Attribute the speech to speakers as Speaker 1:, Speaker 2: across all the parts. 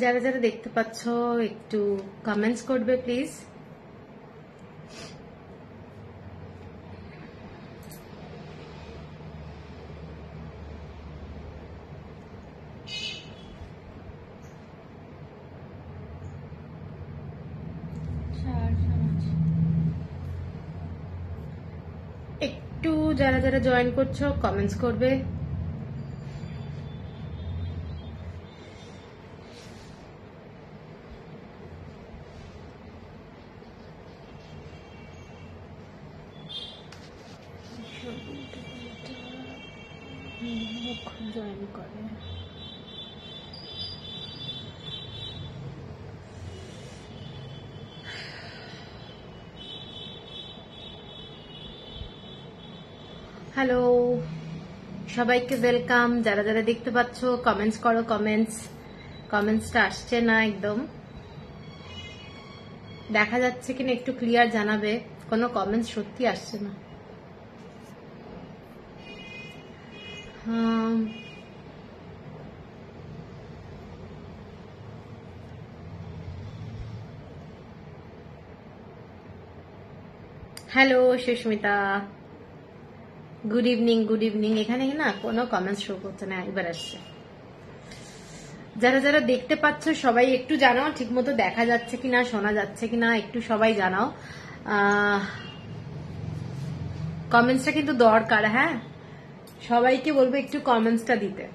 Speaker 1: যারা যারা দেখতে পাচ্ছ একটু কমেন্টস করবে প্লিজ। একটু যারা যারা জয়েন করছো কমেন্টস করবে। জয়েন করে হ্যালো, সবাইকে ওয়েলকাম। যারা যারা দেখতে পাচ্ছ কমেন্টস করো। কমেন্টসটা আসছে না, একদম দেখা যাচ্ছে কিনা একটু ক্লিয়ার জানাবে। কোনো কমেন্টস সত্যি আসছে না। Hello Susmita, good evening. Good evening. এখানে না কোনো কমেন্টস শো করছে না, এবার আসছে। যারা যারা দেখতে পাচ্ছ সবাই একটু জানাও ঠিক মতো দেখা যাচ্ছে কিনা, শোনা যাচ্ছে কিনা, একটু সবাই জানাও। কমেন্টসটা কিন্তু দরকার। হ্যাঁ, সবাইকে বলবো একটু কমেন্টসটা দিতে।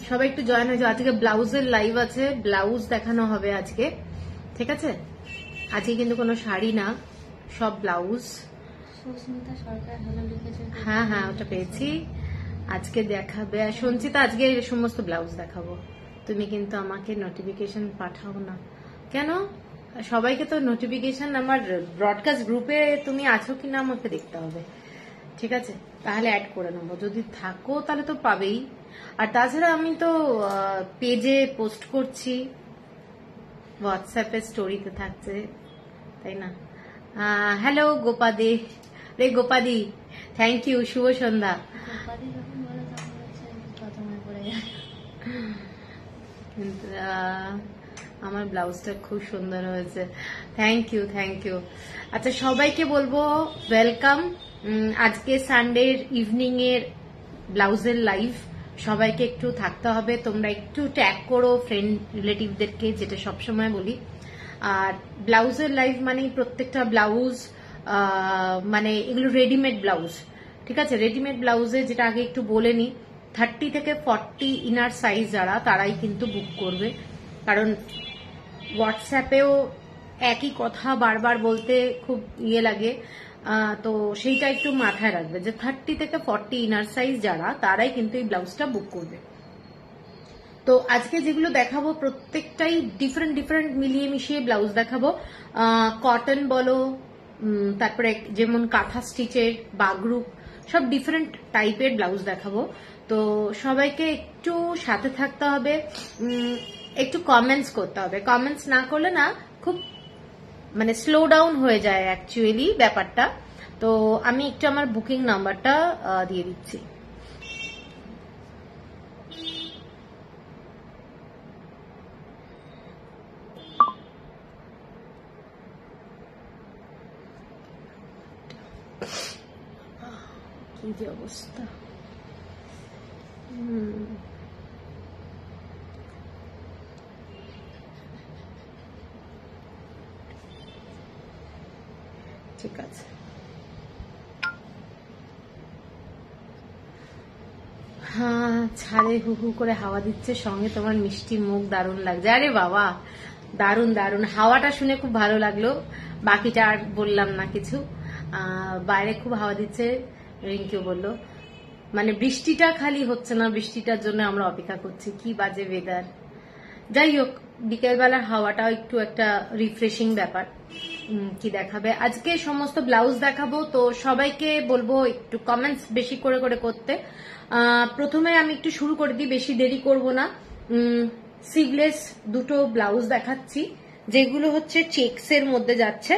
Speaker 1: সবাই একটু জয়েন হয়ে যাও। আজকে ব্লাউজের লাইভ আছে, ব্লাউজ দেখানো হবে আজকে, ঠিক আছে? আজকে কিন্তু কোনো শাড়ি না, সব ব্লাউজ। হ্যাঁ হ্যাঁ, ওটা পেয়েছি। আজকে দেখাবে সঞ্চিতা, আজকে সমস্ত ব্লাউজ দেখাবো। তুমি কিন্তু আমাকে নোটিফিকেশন পাঠাও না কেন? সবাইকে তো নোটিফিকেশন আমার ব্রডকাস্ট গ্রুপে তুমি আছো কিনা আমাকে দেখতে হবে, ঠিক আছে? তাহলে অ্যাড করে নেবো। যদি থাকো তাহলে তো পাবেই। আর তাছাড়া আমি তো পেজে পোস্ট করছি, হোয়াটসঅ্যাপে স্টোরিতে থাকছে, তাই না? হ্যালো গোপাদি, রে গোপাদি, থ্যাংক ইউ, শুভ সন্ধ্যা। আমার ব্লাউজটা খুব সুন্দর হয়েছে, থ্যাংক ইউ থ্যাংক ইউ। আচ্ছা, সবাইকে বলবো ওয়েলকাম। আজকে সানডের ইভিনিং এর ব্লাউজের লাইভ, সবাইকে একটু থাকতে হবে। তোমরা একটু ট্যাগ করো ফ্রেন্ড রিলেটিভদেরকে, যেটা সবসময় বলি। আর ব্লাউজের লাইভ মানে প্রত্যেকটা ব্লাউজ মানে এগুলো রেডিমেড ব্লাউজ, ঠিক আছে? রেডিমেড ব্লাউজে যেটা আগে একটু বলে নি, 30 থেকে 40 ইনার সাইজ যারা, তারাই কিন্তু বুক করবে। কারণ হোয়াটসঅ্যাপেও একই কথা বারবার বলতে খুব ইয়ে লাগে, তো সেইটা একটু মাথায় রাখবে যে 30 থেকে 40 ইনার সাইজ যারা, তারাই কিন্তু এই ব্লাউজটা বুক করবে। তো আজকে যেগুলো দেখাবো প্রত্যেকটাই ডিফারেন্ট ডিফারেন্ট মিলিয়ে মিশিয়ে ব্লাউজ দেখাবো। কটন বলো, তারপরে যেমন কাঁথা স্টিচের, বাগরুপ, সব ডিফারেন্ট টাইপের ব্লাউজ দেখাবো। তো সবাইকে একটু সাথে থাকতে হবে, একটু কমেন্টস করতে হবে। কমেন্টস না করলে না খুব মানে স্লো ডাউন হয়ে যায় অ্যাকচুয়ালি ব্যাপারটা। তো আমি একটু আমার বুকিং নাম্বারটা দিয়ে দিচ্ছি। কি যে অবস্থা, ঠিক আছে। হ্যাঁ, ছাদে হু হু করে হাওয়া দিচ্ছে, সঙ্গে তোমার মিষ্টি মুখ, দারুণ লাগছে। আরে বাবা, দারুণ দারুণ। হাওয়াটা শুনে খুব ভালো লাগলো, বাকিটা আর বললাম না কিছু। বাইরে খুব হাওয়া দিচ্ছে, রিঙ্কিও বলল। মানে বৃষ্টিটা খালি হচ্ছে না, বৃষ্টিটার জন্য আমরা অপেক্ষা করছি। কি বাজে ওয়েদার। যাই হোক, বিকেলবেলার হাওয়াটাও একটু একটা রিফ্রেশিং ব্যাপার। কি দেখাবে আজকে? সমস্ত ব্লাউজ দেখাবো। তো সবাইকে বলবো একটু কমেন্টস বেশি করে করে করতে। প্রথমে আমি একটু শুরু করে দিই, বেশি দেরি করব না। স্লিভলেস দুটো ব্লাউজ দেখাচ্ছি, যেগুলো হচ্ছে চেক্সের মধ্যে যাচ্ছে।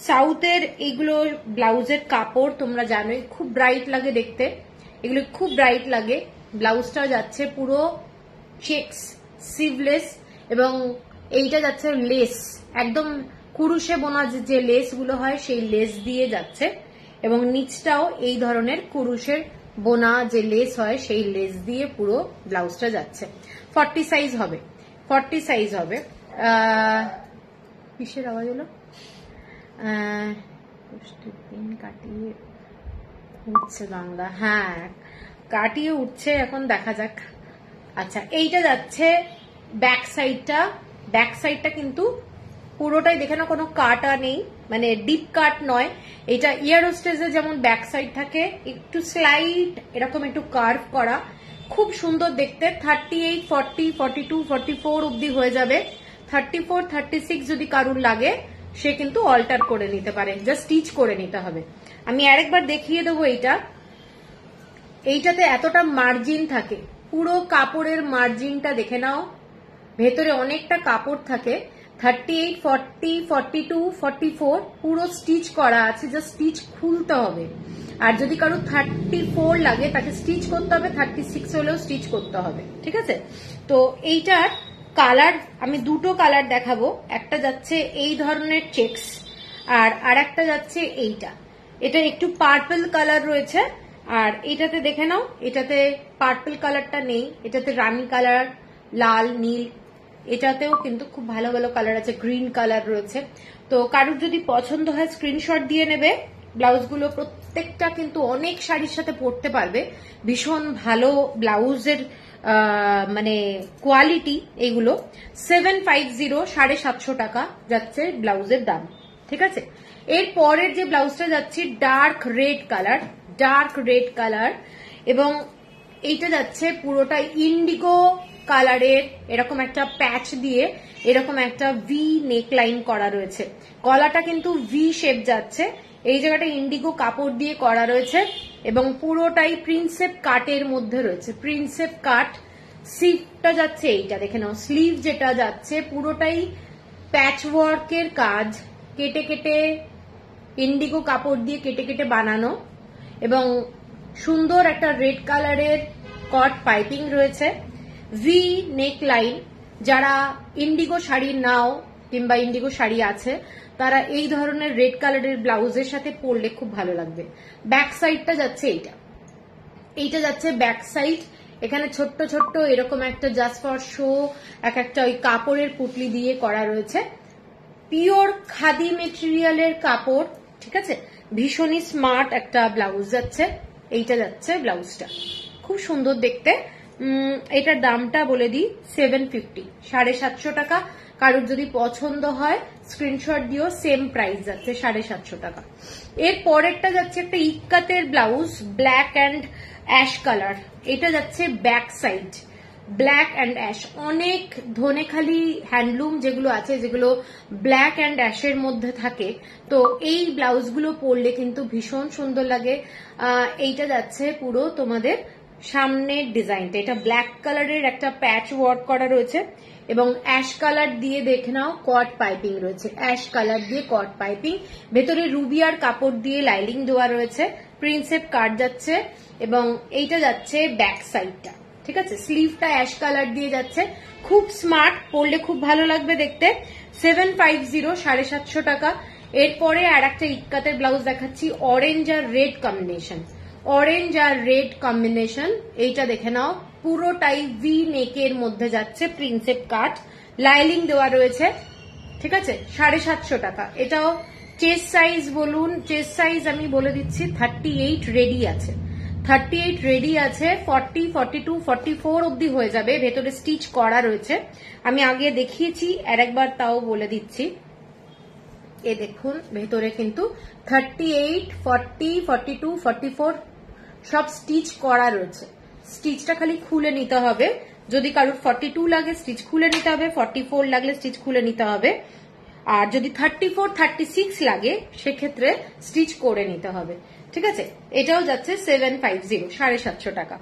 Speaker 1: সাউথের এইগুলো ব্লাউজের কাপড় তোমরা জানোই খুব ব্রাইট লাগে দেখতে, এগুলো খুব ব্রাইট লাগে। ব্লাউজটা যাচ্ছে পুরো চেক্স স্লিভলেস, এবং এইটা যাচ্ছে লেস, একদম কুরুশে বোনা যে লেস গুলো হয় সেই লেস দিয়ে যাচ্ছে, এবং নিচটাও এই ধরনের কুরুশের বোনা যে লেস হয় সেই লেস দিয়ে পুরো ব্লাউজটা যাচ্ছে। 40 সাইজ হবে, 40 সাইজ হবে। কিসের আওয়াজ হলো? কাটিয়ে উঠছে গঙ্গা, হ্যাঁ কাটিয়ে উঠছে, এখন দেখা যাক। আচ্ছা, এইটা যাচ্ছে ব্যাক সাইডটা, ব্যাক সাইডটা কিন্তু পুরোটাই দেখে না, কোনো কাটা নেই, মানে ডিপ কাট নয়। এটা ইয়ার হোস্টেজে যেমন ব্যাক সাইড থাকে একটু স্লাইড এরকম একটু কার্ভ করা, খুব সুন্দর দেখতে। 38, 40, 42, 44 অব্দি হয়ে যাবে। 34, 36 যদি কারুর লাগে সে কিন্তু অল্টার করে নিতে পারে, জাস্ট স্টিচ করে নিতে হবে। আমি আরেকবার দেখিয়ে দেবো। এইটাতে এতটা মার্জিন থাকে, পুরো কাপড়ের মার্জিনটা দেখে নাও, ভেতরে অনেকটা কাপড় থাকে। 38, 40, 42, 44 পুরো স্টিচ করা আছে, জাস্ট স্টিচ খুলতে হবে। আর যদি কারো 34 লাগে তাকে স্টিচ করতে হবে, 36 হলেও স্টিচ করতে হবে, ঠিক আছে? তো এইটার কালার আমি দুটো কালার দেখাবো, একটা যাচ্ছে এই ধরনের চেক্স, আর একটা যাচ্ছে এইটা, এটা একটু পার্পল কালার রয়েছে। আর এটাতে দেখে নাও, এটাতে পার্পল কালারটা নেই, এটাতে রানী কালার, লাল, নীল, এটাতেও কিন্তু খুব ভালো ভালো কালার আছে, গ্রিন কালার রয়েছে। তো কারুর যদি পছন্দ হয় স্ক্রিনশট দিয়ে নেবে। ব্লাউজগুলো প্রত্যেকটা কিন্তু অনেক শাড়ির সাথে পরতে পারবে, ভীষণ ভালো ব্লাউজের মানে কোয়ালিটি এগুলো। 750, 750 টাকা যাচ্ছে ব্লাউজের দাম, ঠিক আছে? এর পরের যে ব্লাউজটা যাচ্ছে dark red colour, dark red colour, এবং এইটা যাচ্ছে পুরোটাই ইন্ডিগো কালারের, এরকম একটা প্যাচ দিয়ে এরকম একটা ভি নেক লাইন করা রয়েছে, গলাটা কিন্তু ভি শেপ যাচ্ছে, এই জায়গাটা ইন্ডিগো কাপড় দিয়ে করা রয়েছে, এবং পুরোটাই প্রিন্সেপ কাটের মধ্যে রয়েছে, প্রিন্সেপ কাট। স্লিভটা যাচ্ছে এইটা দেখে নাও, স্লিভ যেটা যাচ্ছে পুরোটাই প্যাচ ওয়ার্কের কাজ, কেটে কেটে ইন্ডিগো কাপড় দিয়ে কেটে কেটে বানানো, এবং সুন্দর একটা রেড কালারের কট পাইপিং রয়েছে, ভি নেক লাইন। যারা ইন্ডিগো শাড়ি নাও কিংবা ইন্ডিগো শাড়ি আছে তারা এই ধরনের রেড কালারের ব্লাউজের সাথে পরলে খুব ভালো লাগবে। ব্যাক সাইডটা যাচ্ছে এইটা যাচ্ছে ব্যাক সাইড। এখানে ছোট্ট ছোট্ট এরকম একটা জাস্ট ফর শো একটা ওই কাপড়ের পুটলি দিয়ে করা রয়েছে, পিওর খাদি মেটেরিয়ালের কাপড়, ঠিক আছে? ভীষণই স্মার্ট একটা ব্লাউজ যাচ্ছে, এইটা যাচ্ছে ব্লাউজটা, খুব সুন্দর দেখতে। এটার দামটা বলে দিই 750, 750 টাকা। কারোর যদি পছন্দ হয় স্ক্রিনশট দিও, সেম প্রাইস যাচ্ছে 750 টাকা। এর পরেরটা যাচ্ছে একটা ইক্কাতের blouse, black and ash colour, এটা যাচ্ছে back side, black and ash. অনেক ধনেখালি হ্যান্ডলুম যেগুলো আছে, যেগুলো ব্ল্যাক অ্যান্ড অ্যাশের মধ্যে থাকে, তো এই ব্লাউজগুলো পরলে কিন্তু ভীষণ সুন্দর লাগে। এইটা যাচ্ছে পুরো তোমাদের সামনের ডিজাইনটা, এটা ব্ল্যাক কালারের একটা প্যাচ ওয়ার্ক করা রয়েছে, এবং অ্যাশ কালার দিয়ে দেখে নাও কট পাইপিং রয়েছে, অ্যাশ কালার দিয়ে কট পাইপিং, ভেতরে রুবিয়ার কাপড় দিয়ে লাইলিং দেওয়া রয়েছে, প্রিন্সেপ কাট যাচ্ছে, এবং এইটা যাচ্ছে ব্যাক সাইডটা, ঠিক আছে? স্লিভটা অ্যাশ কালার দিয়ে যাচ্ছে, খুব স্মার্ট, পরলে খুব ভালো লাগবে দেখতে। 750, 750 টাকা। এরপরে আর একটা ইক্কাতের ব্লাউজ দেখাচ্ছি, অরেঞ্জ আর রেড কম্বিনেশন, অরেঞ্জ আর রেড কম্বিনেশন। এইটা দেখে নাও, পুরোটাই ভি নেকের মধ্যে যাচ্ছে, প্রিন্সেপ কাট, লাইলিং দেওয়া রয়েছে, ঠিক আছে? 750 টাকা। এটাও চেস্ট সাইজ বলুন, চেস্ট সাইজ আমি বলে দিচ্ছি 38 রেডি আছে, 38 রেডি আছে, 40, 42, 44 অব্দি হয়ে যাবে, ভেতরে স্টিচ করা রয়েছে, আমি আগে দেখিয়েছি, আর একবার তাও বলে দিচ্ছি। এ দেখুন ভেতরে কিন্তু 38, 40, 42, 44 সব স্টিচ করা রয়েছে, স্টিচটা খালি খুলে নিতে হবে। যদি কারোর 42 লাগে স্টিচ খুলে নিতে হবে, 44 লাগলে স্টিচ খুলে নিতে হবে, আর যদি 34, 36 লাগে সেক্ষেত্রে স্টিচ করে নিতে হবে, ঠিক আছে? এটাও যাচ্ছে 750, 750 টাকা।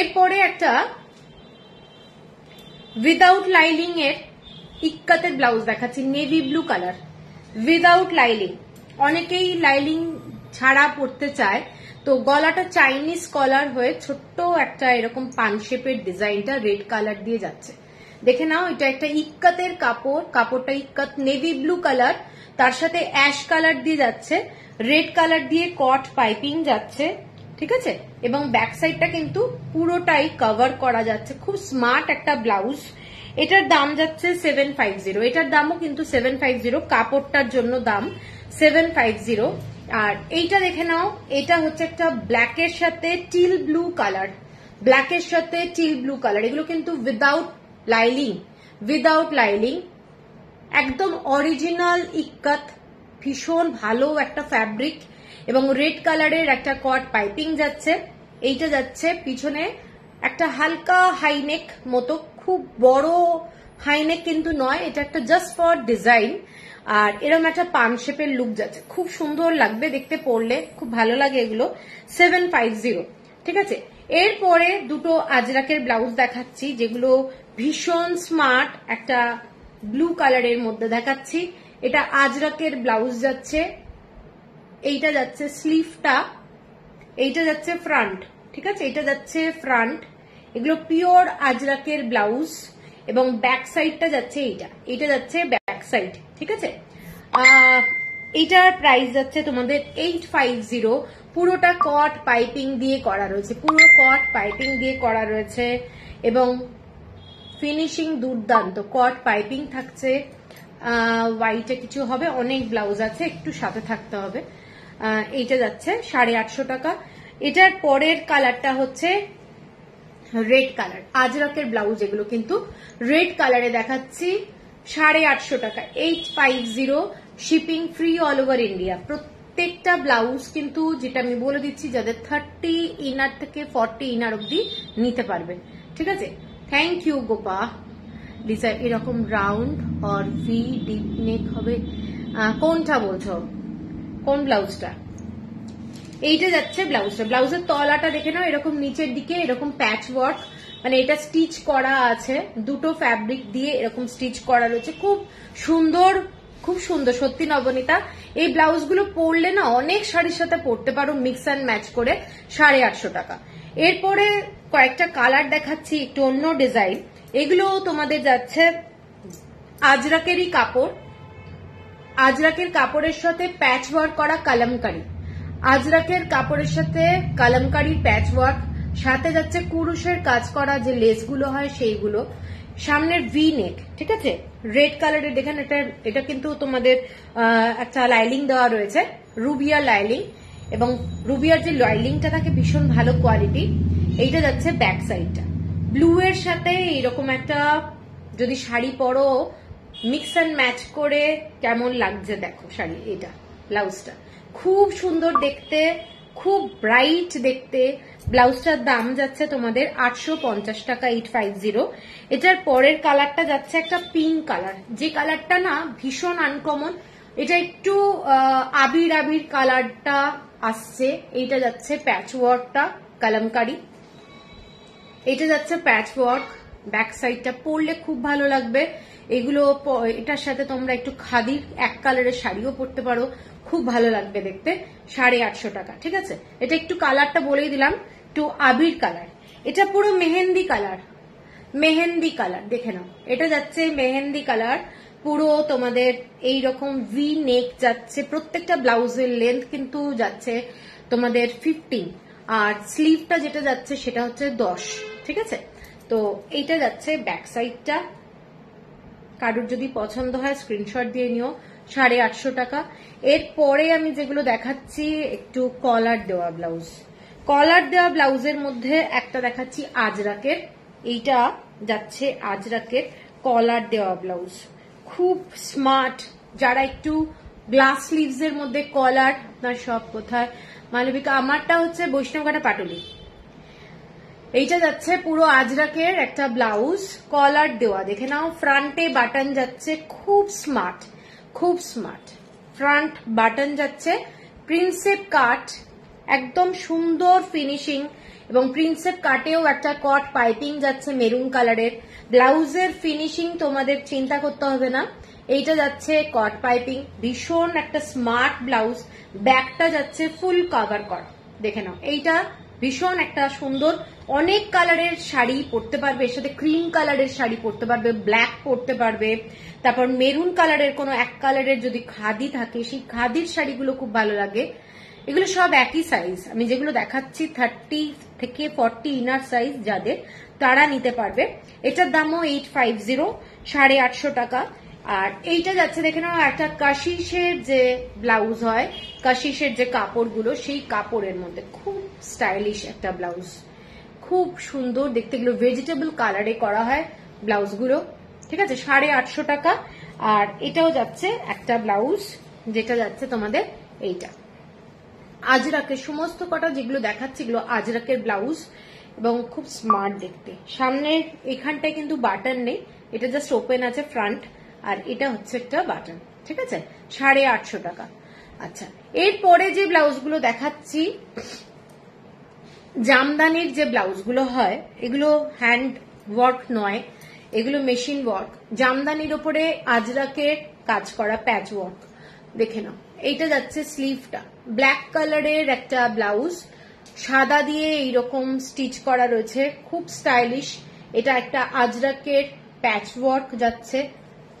Speaker 1: এরপরে একটা উইদাউট লাইলিং এর ইক্কাতের ব্লাউজ দেখাচ্ছি, নেভি ব্লু কালার উইদাউট লাইলিং। অনেকেই লাইলিং ছাড়া পরতে চায়, তো গলাটা চাইনিজ কলার হয়ে ছোট্ট একটা এরকম পান শেপের ডিজাইনটা রেড কালার দিয়ে যাচ্ছে। দেখে নাও, এটা একটা ইক্কাতের কাপড়, কাপড়টা ইক্কাত নেভি ব্লু কালার, তার সাথে অ্যাশ কালার দিয়ে যাচ্ছে, রেড কালার দিয়ে কট পাইপিং যাচ্ছে, ঠিক আছে। এবং ব্যাক সাইডটা কিন্তু পুরোটাই কভার করা যাচ্ছে, খুব স্মার্ট একটা ব্লাউজ। এটার দাম যাচ্ছে 750, এটার দামও কিন্তু 750, কাপড়টার জন্য দাম 750। আর এইটা দেখে নাও, এটা হচ্ছে একটা ব্ল্যাকের সাথে টিল ব্লু কালার, ব্ল্যাকের সাথে টিল ব্লু কালার, এগুলো কিন্তু উইদাউট লাইলিং, একদম অরিজিনাল ইক্কাত, ভীষণ ভালো একটা ফ্যাব্রিক এবং রেড কালারের একটা কট পাইপিং যাচ্ছে। এইটা যাচ্ছে পিছনে একটা হালকা হাইনেক মতো, খুব বড় হাইনেক কিন্তু নয়, এটা একটা জাস্ট ফর ডিজাইন। আর এরকম একটা পান শেপের লুক যাচ্ছে, খুব সুন্দর লাগবে দেখতে, পরলে খুব ভালো লাগে এগুলো। 750, ঠিক আছে। এরপরে দুটো আজরাকের ব্লাউজ দেখাচ্ছি, যেগুলো ভীষণ স্মার্ট, একটা ব্লু কালারের মধ্যে দেখাচ্ছি। এটা আজরাকের ব্লাউজ যাচ্ছে, এইটা যাচ্ছে স্লিভটা, এইটা যাচ্ছে ফ্রন্ট, ঠিক আছে, এটা যাচ্ছে ফ্রন্ট। এগুলো পিওর আজরাকের ব্লাউজ এবং ব্যাক সাইডটা যাচ্ছে এইটা যাচ্ছে ব্যাক সাইড, ঠিক আছে। এইটার প্রাইস যাচ্ছে তোমাদের 850। পুরোটা কট পাইপিং দিয়ে করা রয়েছে, পুরো কট পাইপিং দিয়ে করা রয়েছে এবং ফিনিশিং দুর্দান্ত, কট পাইপিং থাকছে। হোয়াইটে কিছু হবে, অনেক ব্লাউজ আছে, একটু সাথে থাকতে হবে। এইটা যাচ্ছে 850 টাকা। এটার পরের কালারটা হচ্ছে রেড কালার, আজরাকের ব্লাউজ এগুলো কিন্তু রেড কালারে দেখাচ্ছি, 850 টাকা, 850, shipping free all over India. প্রত্যেকটা ব্লাউজ কিন্তু, যেটা আমি বলে দিচ্ছি, যাদের 30 ইনার থেকে 40 ইনার অব্দি নিতে পারবে, ঠিক আছে। Thank you Gopa. ডিজাইন এরকম রাউন্ড আর ভি ডিপ নেক হবে। কোনটা বলছো, কোন ব্লাউজটা? এইটা যাচ্ছে ব্লাউজটা, ব্লাউজের তলাটা দেখে নাও, এরকম নিচের দিকে এরকম প্যাচ ওয়ার্ক, মানে এটা স্টিচ করা আছে, দুটো ফ্যাব্রিক দিয়ে এরকম স্টিচ করা রয়েছে, খুব সুন্দর, খুব সুন্দর সত্যি নবনীতা। এই ব্লাউজগুলো পরলে না অনেক শাড়ির সাথে পরতে পারো, মিক্স অ্যান্ড ম্যাচ করে, 850 টাকা। এরপরে কয়েকটা কালার দেখাচ্ছি, একটু অন্য ডিজাইন। এগুলো তোমাদের যাচ্ছে আজরাকেরই কাপড়, আজরাকের কাপড়ের সাথে প্যাচ ওয়ার্ক করা কালামকারী, আজরাকের কাপড়ের সাথে কালামকারী প্যাচ ওয়ার্ক, সাথে যাচ্ছে কুরুশের কাজ করা যে লেসগুলো হয় সেইগুলো, সামনের ভি নেক, ঠিক আছে। রেড কালারের দেখেন, এটা কিন্তু তোমাদের একটা লাইলিং দেওয়া রয়েছে, রুবিয়া লাইলিং, এবং রুবিয়ার যে লাইলিংটা থাকে ভীষণ ভালো কোয়ালিটি। এইটা যাচ্ছে ব্যাক সাইডটা, ব্লু এর সাথে এরকম একটা, যদি শাড়ি পরো মিক্স অ্যান্ড ম্যাচ করে কেমন লাগছে দেখো শাড়ি, এটা ব্লাউজটা খুব সুন্দর দেখতে, খুব ব্রাইট দেখতে। ব্লাউজটার দাম যাচ্ছে তোমাদের 850 টাকা, 850। এটার পরের কালারটা যাচ্ছে একটা পিঙ্ক কালার, যে কালারটা না ভীষণ আনকমন, এটা একটু আবির আবির কালারটা আসছে। এইটা যাচ্ছে প্যাচ ওয়ার্কটা কালামকারী, এটা যাচ্ছে প্যাচ ওয়ার্ক, ব্যাক সাইডটা পরলে খুব ভালো লাগবে। এগুলো এটার সাথে তোমরা একটু খাদির এক কালারের শাড়িও পরতে পারো, খুব ভালো লাগবে দেখতে। 850 টাকা, ঠিক আছে। এটা একটু কালারটা বলেই দিলাম, একটু আবির কালার, এটা পুরো মেহেন্দি কালার, মেহেন্দি কালার দেখে নাও, এটা যাচ্ছে মেহেন্দি কালার, পুরো তোমাদের এইরকম ভি নেক যাচ্ছে। প্রত্যেকটা ব্লাউজের লেন্থ কিন্তু যাচ্ছে তোমাদের 15, আর স্লিভটা যেটা যাচ্ছে সেটা হচ্ছে 10, ঠিক আছে। তো এইটা যাচ্ছে ব্যাক সাইডটা, কারোর যদি পছন্দ হয় স্ক্রিনশট দিয়ে নিও, 850 টাকা। এরপরে আমি যেগুলো দেখাচ্ছি একটু কলার দেওয়া ব্লাউজ, কলার দেওয়া ব্লাউজের মধ্যে একটা দেখাচ্ছি আজরাকের, এইটা যাচ্ছে আজরাকের কলার দেওয়া ব্লাউজ, খুব স্মার্ট। যারা একটু গ্লাস স্লিভস এর মধ্যে কলার, আপনার সব কোথায় মালবিকা, আমারটা হচ্ছে বৈষ্ণবঘাটা পাটুলি। এইটা যাচ্ছে পুরো আজরাকের একটা ব্লাউজ, কলার দেওয়া, দেখে নাও, ফ্রন্টে বাটন যাচ্ছে, খুব স্মার্ট, খুব স্মার্ট ফ্রন্ট বাটন যাচ্ছে, প্রিন্সেপ কাট, একদম সুন্দর ফিনিশিং। এবং প্রিন্সেপ কাটেও একটা কট পাইপিং যাচ্ছে মেরুন কালারের। ব্লাউজের ফিনিশিং তোমাদের চিন্তা করতে হবে না, এইটা যাচ্ছে কট পাইপিং, ভীষণ একটা স্মার্ট ব্লাউজ। ব্যাকটা যাচ্ছে ফুল কভার করা, দেখে নাও। এইটা ভীষণ একটা সুন্দর, অনেক কালারের শাড়ি পরতে পারবে, এর সাথে ক্রিম কালারের শাড়ি পরতে পারবে, ব্ল্যাক পরতে পারবে, তারপর মেরুন কালারের কোনো এক কালারের যদি খাদি থাকে, সেই খাদির শাড়িগুলো খুব ভালো লাগে। এগুলো সব একই সাইজ, আমি যেগুলো দেখাচ্ছি 30 থেকে 40 ইনার সাইজ যাদের, তারা নিতে পারবে। এটার দামও 850, 850 টাকা। আর এইটা যাচ্ছে দেখে নাও একটা কাশিসের যে ব্লাউজ হয়, কাশিসের যে কাপড়গুলো, সেই কাপড়ের মধ্যে খুব স্টাইলিশ একটা ব্লাউজ, খুব সুন্দর দেখতে। এগুলো ভেজিটেবল কালারে করা হয় ব্লাউজগুলো, ঠিক আছে, 850 টাকা। আর এটাও যাচ্ছে একটা ব্লাউজ, যেটা যাচ্ছে তোমাদের এইটা আজরাকের, সমস্ত কটা যেগুলো দেখাচ্ছি এগুলো আজরাকের ব্লাউজ এবং খুব স্মার্ট দেখতে। সামনের এখানটায় কিন্তু বাটন নেই, এটা জাস্ট ওপেন আছে ফ্রন্ট, আর এটা হচ্ছে একটা বাটন, ঠিক আছে, 850 টাকা। আচ্ছা, এরপরে যে ব্লাউজগুলো দেখাচ্ছি, জামদানির যে ব্লাউজগুলো হয়, এগুলো হ্যান্ড ওয়ার্ক নয়, এগুলো মেশিন ওয়ার্ক। জামদানির ওপরে আজরাকের কাজ করা প্যাচ ওয়ার্ক, দেখে নাও। এইটা যাচ্ছে স্লিভটা ব্ল্যাক কালারের একটা ব্লাউজ, সাদা দিয়ে এইরকম স্টিচ করা রয়েছে, খুব স্টাইলিশ। এটা একটা আজরাকের প্যাচ ওয়ার্ক যাচ্ছে,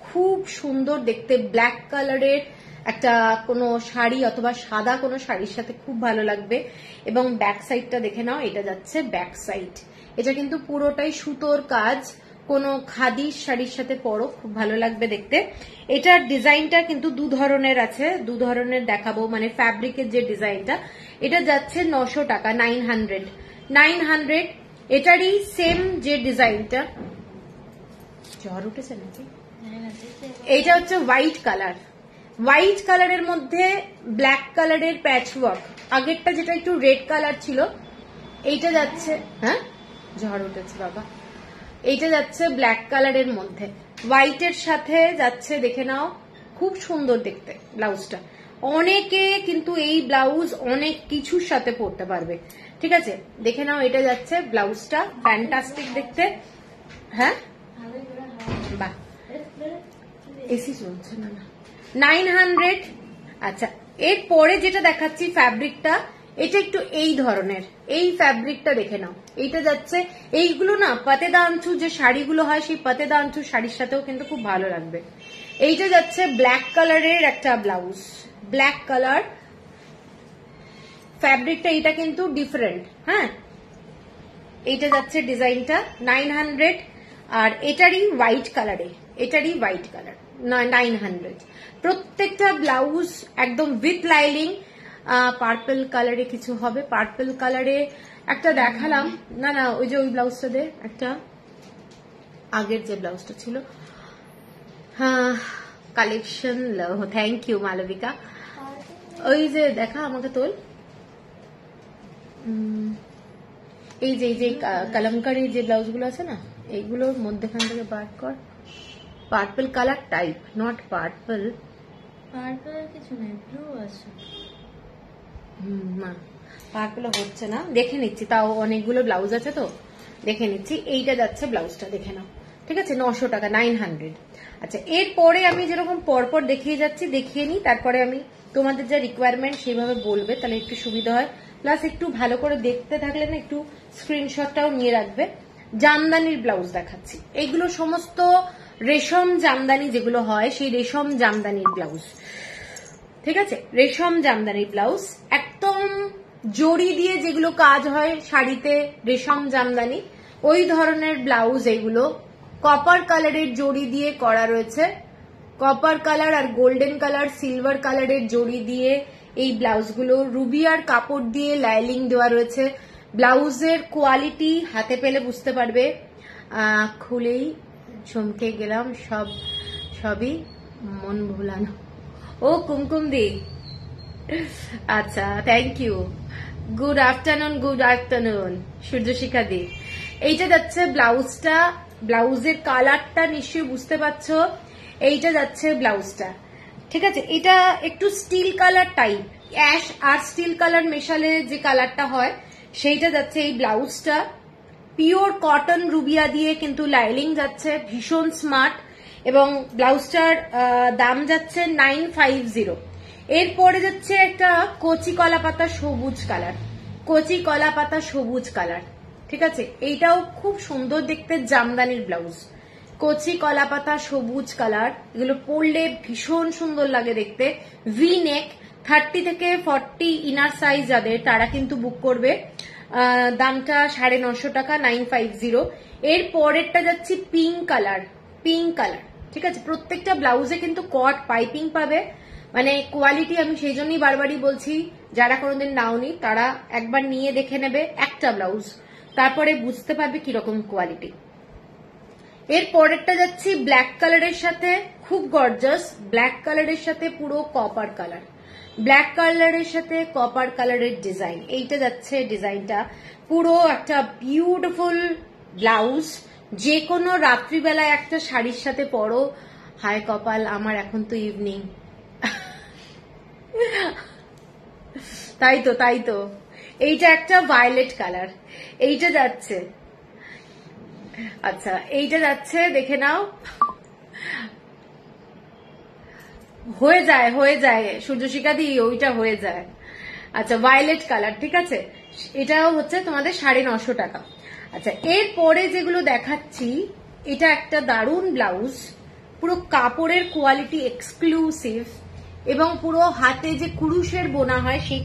Speaker 1: খুব সুন্দর দেখতে। ব্ল্যাক কালারের একটা কোনো শাড়ি অথবা সাদা কোনো শাড়ির সাথে খুব ভালো লাগবে। এবং ব্যাক সাইডটা দেখে নাও, এটা যাচ্ছে ব্যাক সাইড। এটা কিন্তু পুরোটাই সুতোর কাজ, কোনো খাদির শাড়ির সাথে পরো, খুব ভালো লাগবে দেখতে। এটার ডিজাইনটা কিন্তু দু ধরনের আছে, দু ধরনের দেখাবো, মানে ফ্যাব্রিকের যে ডিজাইনটা, এটা যাচ্ছে 900 টাকা, 900। এটারই সেম যে ডিজাইনটা, জ্বর উঠেছে নাকি, এইটা হচ্ছে হোয়াইট কালার, হোয়াইট কালারের মধ্যে ব্ল্যাক কালারের প্যাচ ওয়ার্ক। আগেরটা যেটা একটু রেড কালার ছিল, এইটা যাচ্ছে, হ্যাঁ ঝড় উঠেছে বাবা, এইটা যাচ্ছে ব্ল্যাক কালারের মধ্যে, হোয়াইটের সাথে যাচ্ছে, দেখে নাও, খুব সুন্দর দেখতে ব্লাউজটা। অনেকে কিন্তু এই ব্লাউজ অনেক কিছুর সাথে পরতে পারবে, ঠিক আছে, দেখে নাও। এটা যাচ্ছে ব্লাউজটা, ফ্যান্টাস্টিক দেখতে। হ্যাঁ বাহ, এসি চলছে না, 900। আচ্ছা, এরপরে যেটা দেখাচ্ছি ফ্যাব্রিকটা, এটা একটু এই ধরনের, এই ফ্যাব্রিকটা দেখে নাও। এইটা যাচ্ছে, এইগুলো না পাতেদা আঞ্চু যে শাড়িগুলো হয়, সেই পাতেদা আঞ্চু শাড়ির সাথেও কিন্তু খুব ভালো লাগবে। এইটা যাচ্ছে ব্ল্যাক কালারের একটা ব্লাউজ, ব্ল্যাক কালার ফ্যাব্রিকটা, এটা কিন্তু ডিফারেন্ট। হ্যাঁ, এইটা যাচ্ছে ডিজাইনটা 900। আর এটারই হোয়াইট কালারে, এটারই হোয়াইট কালার 900। প্রত্যেকটা ব্লাউজ একদম উইথ লাইনিং। পার্পল কালারে কিছু হবে, পার্পল কালারে একটা দেখালাম, না না ওই যে ওই ব্লাউজটা দে, একটা আগের যে ব্লাউজটা ছিল, হ্যাঁ কালেকশন, থ্যাংক ইউ মালবিকা। ওই যে দেখা আমাকে তোল, এই যে কালামকারি যে ব্লাউজগুলো আছে না, এইগুলোর মধ্যেখান থেকে বার কর, purple colour type, not purple,
Speaker 2: purple কিছু নেই, ব্লু আছে।
Speaker 1: না পার্পল হচ্ছে না, দেখে নিচ্ছি, তাও অনেকগুলো ব্লাউজ আছে তো দেখে নিচ্ছি। এইটা যাচ্ছে ব্লাউজটা, দেখে নাও, ঠিক আছে, 900 টাকা, 900। আচ্ছা, এরপরে আমি যেরকম পরপর দেখিয়ে যাচ্ছি, দেখিয়ে নিই, তারপরে আমি তোমাদের যা রিকোয়ারমেন্ট সেভাবে বলবে, তাহলে একটু সুবিধা হয়। প্লাস একটু ভালো করে দেখতে থাকলে না, একটু স্ক্রিনশটটাও নিয়ে রাখবে। জামদানির ব্লাউজ দেখাচ্ছি, এইগুলো সমস্ত রেশম জামদানি যেগুলো হয়, সেই রেশম জামদানির ব্লাউজ, ঠিক আছে, রেশম জামদানির ব্লাউজ, একদম জড়ি দিয়ে যেগুলো কাজ হয় শাড়িতে, রেশম জামদানি, ওই ধরনের ব্লাউজ এগুলো। কপার কালারের জড়ি দিয়ে করা রয়েছে, কপার কালার আর গোল্ডেন কালার, সিলভার কালারের জড়ি দিয়ে এই ব্লাউজগুলো, রুবিয়ার কাপড় দিয়ে লাইলিং দেওয়া রয়েছে। ব্লাউজের কোয়ালিটি হাতে পেলে বুঝতে পারবে, খুলেই চমকে গেলাম, সবই মন ভোলানো। ও কুমকুম দি, আচ্ছা থ্যাংক ইউ, গুড আফটারনুন সূর্যশিখা দি। এইটা যাচ্ছে ব্লাউজটা, ব্লাউজের কালারটা নিশ্চয়ই বুঝতে পারছো, এইটা যাচ্ছে ব্লাউজটা, ঠিক আছে। এটা একটু স্টিল কালার টাইপ, অ্যাশ আর স্টিল কালার মেশালে যে কালারটা হয় সেইটা যাচ্ছে এই ব্লাউজটা পিওর কটন রুবিয়া দিয়ে কিন্তু লাইলিং যাচ্ছে, ভীষণ স্মার্ট, এবং ব্লাউজটার দাম যাচ্ছে 950। এরপরে যাচ্ছে একটা কচি কলা পাতা সবুজ কালার, কচি কলা পাতা সবুজ কালার, ঠিক আছে। এইটাও খুব সুন্দর দেখতে, জামদানির ব্লাউজ, কচি কলা পাতা সবুজ কালার, এগুলো পরলে ভীষণ সুন্দর লাগে দেখতে। ভি নেক, 30 থেকে 40 ইনার সাইজ যাদের, তারা কিন্তু বুক করবে। দামটা 950 টাকা, 950। এর পরেরটা যাচ্ছে পিঙ্ক কালার, পিঙ্ক কালার, ঠিক আছে। প্রত্যেকটা ব্লাউজে কিন্তু কট পাইপিং পাবে, মানে কোয়ালিটি আমি সেই জন্যই বারবারই বলছি, যারা কোনোদিন নাওনি তারা একবার নিয়ে দেখে নেবে একটা ব্লাউজ, তারপরে বুঝতে পারবে কিরকম কোয়ালিটি। এর পরেরটা যাচ্ছি ব্ল্যাক কালারের সাথে, খুব গর্জাস, ব্ল্যাক কালারের সাথে পুরো কপার কালার, ব্ল্যাক কালারের সাথে কপার কালারের ডিজাইন। এইটা যাচ্ছে ডিজাইনটা, পুরো একটা বিউটিফুল ব্লাউজ, যে কোনো রাত্রিবেলায় একটা শাড়ির সাথে পরো, হায় কপাল আমার, এখন তো ইভিনিং। তাই তো, তাই তো। এইটা একটা ভায়োলেট কালার, এইটা যাচ্ছে, আচ্ছা এইটা যাচ্ছে, দেখে নাও, হয়ে যায়, হয়ে যায় সূর্যশিখা দি, ওইটা হয়ে যায়। আচ্ছা ভায়োলেট কালার, ঠিক আছে, এটাও হচ্ছে তোমাদের 950 টাকা। আচ্ছা এরপরে যেগুলো দেখাচ্ছি, এটা একটা দারুণ ব্লাউজ, পুরো কাপড়ের কোয়ালিটি এক্সক্লুসিভ, এবং পুরো হাতে যে কুরুশের বোনা হয় সেই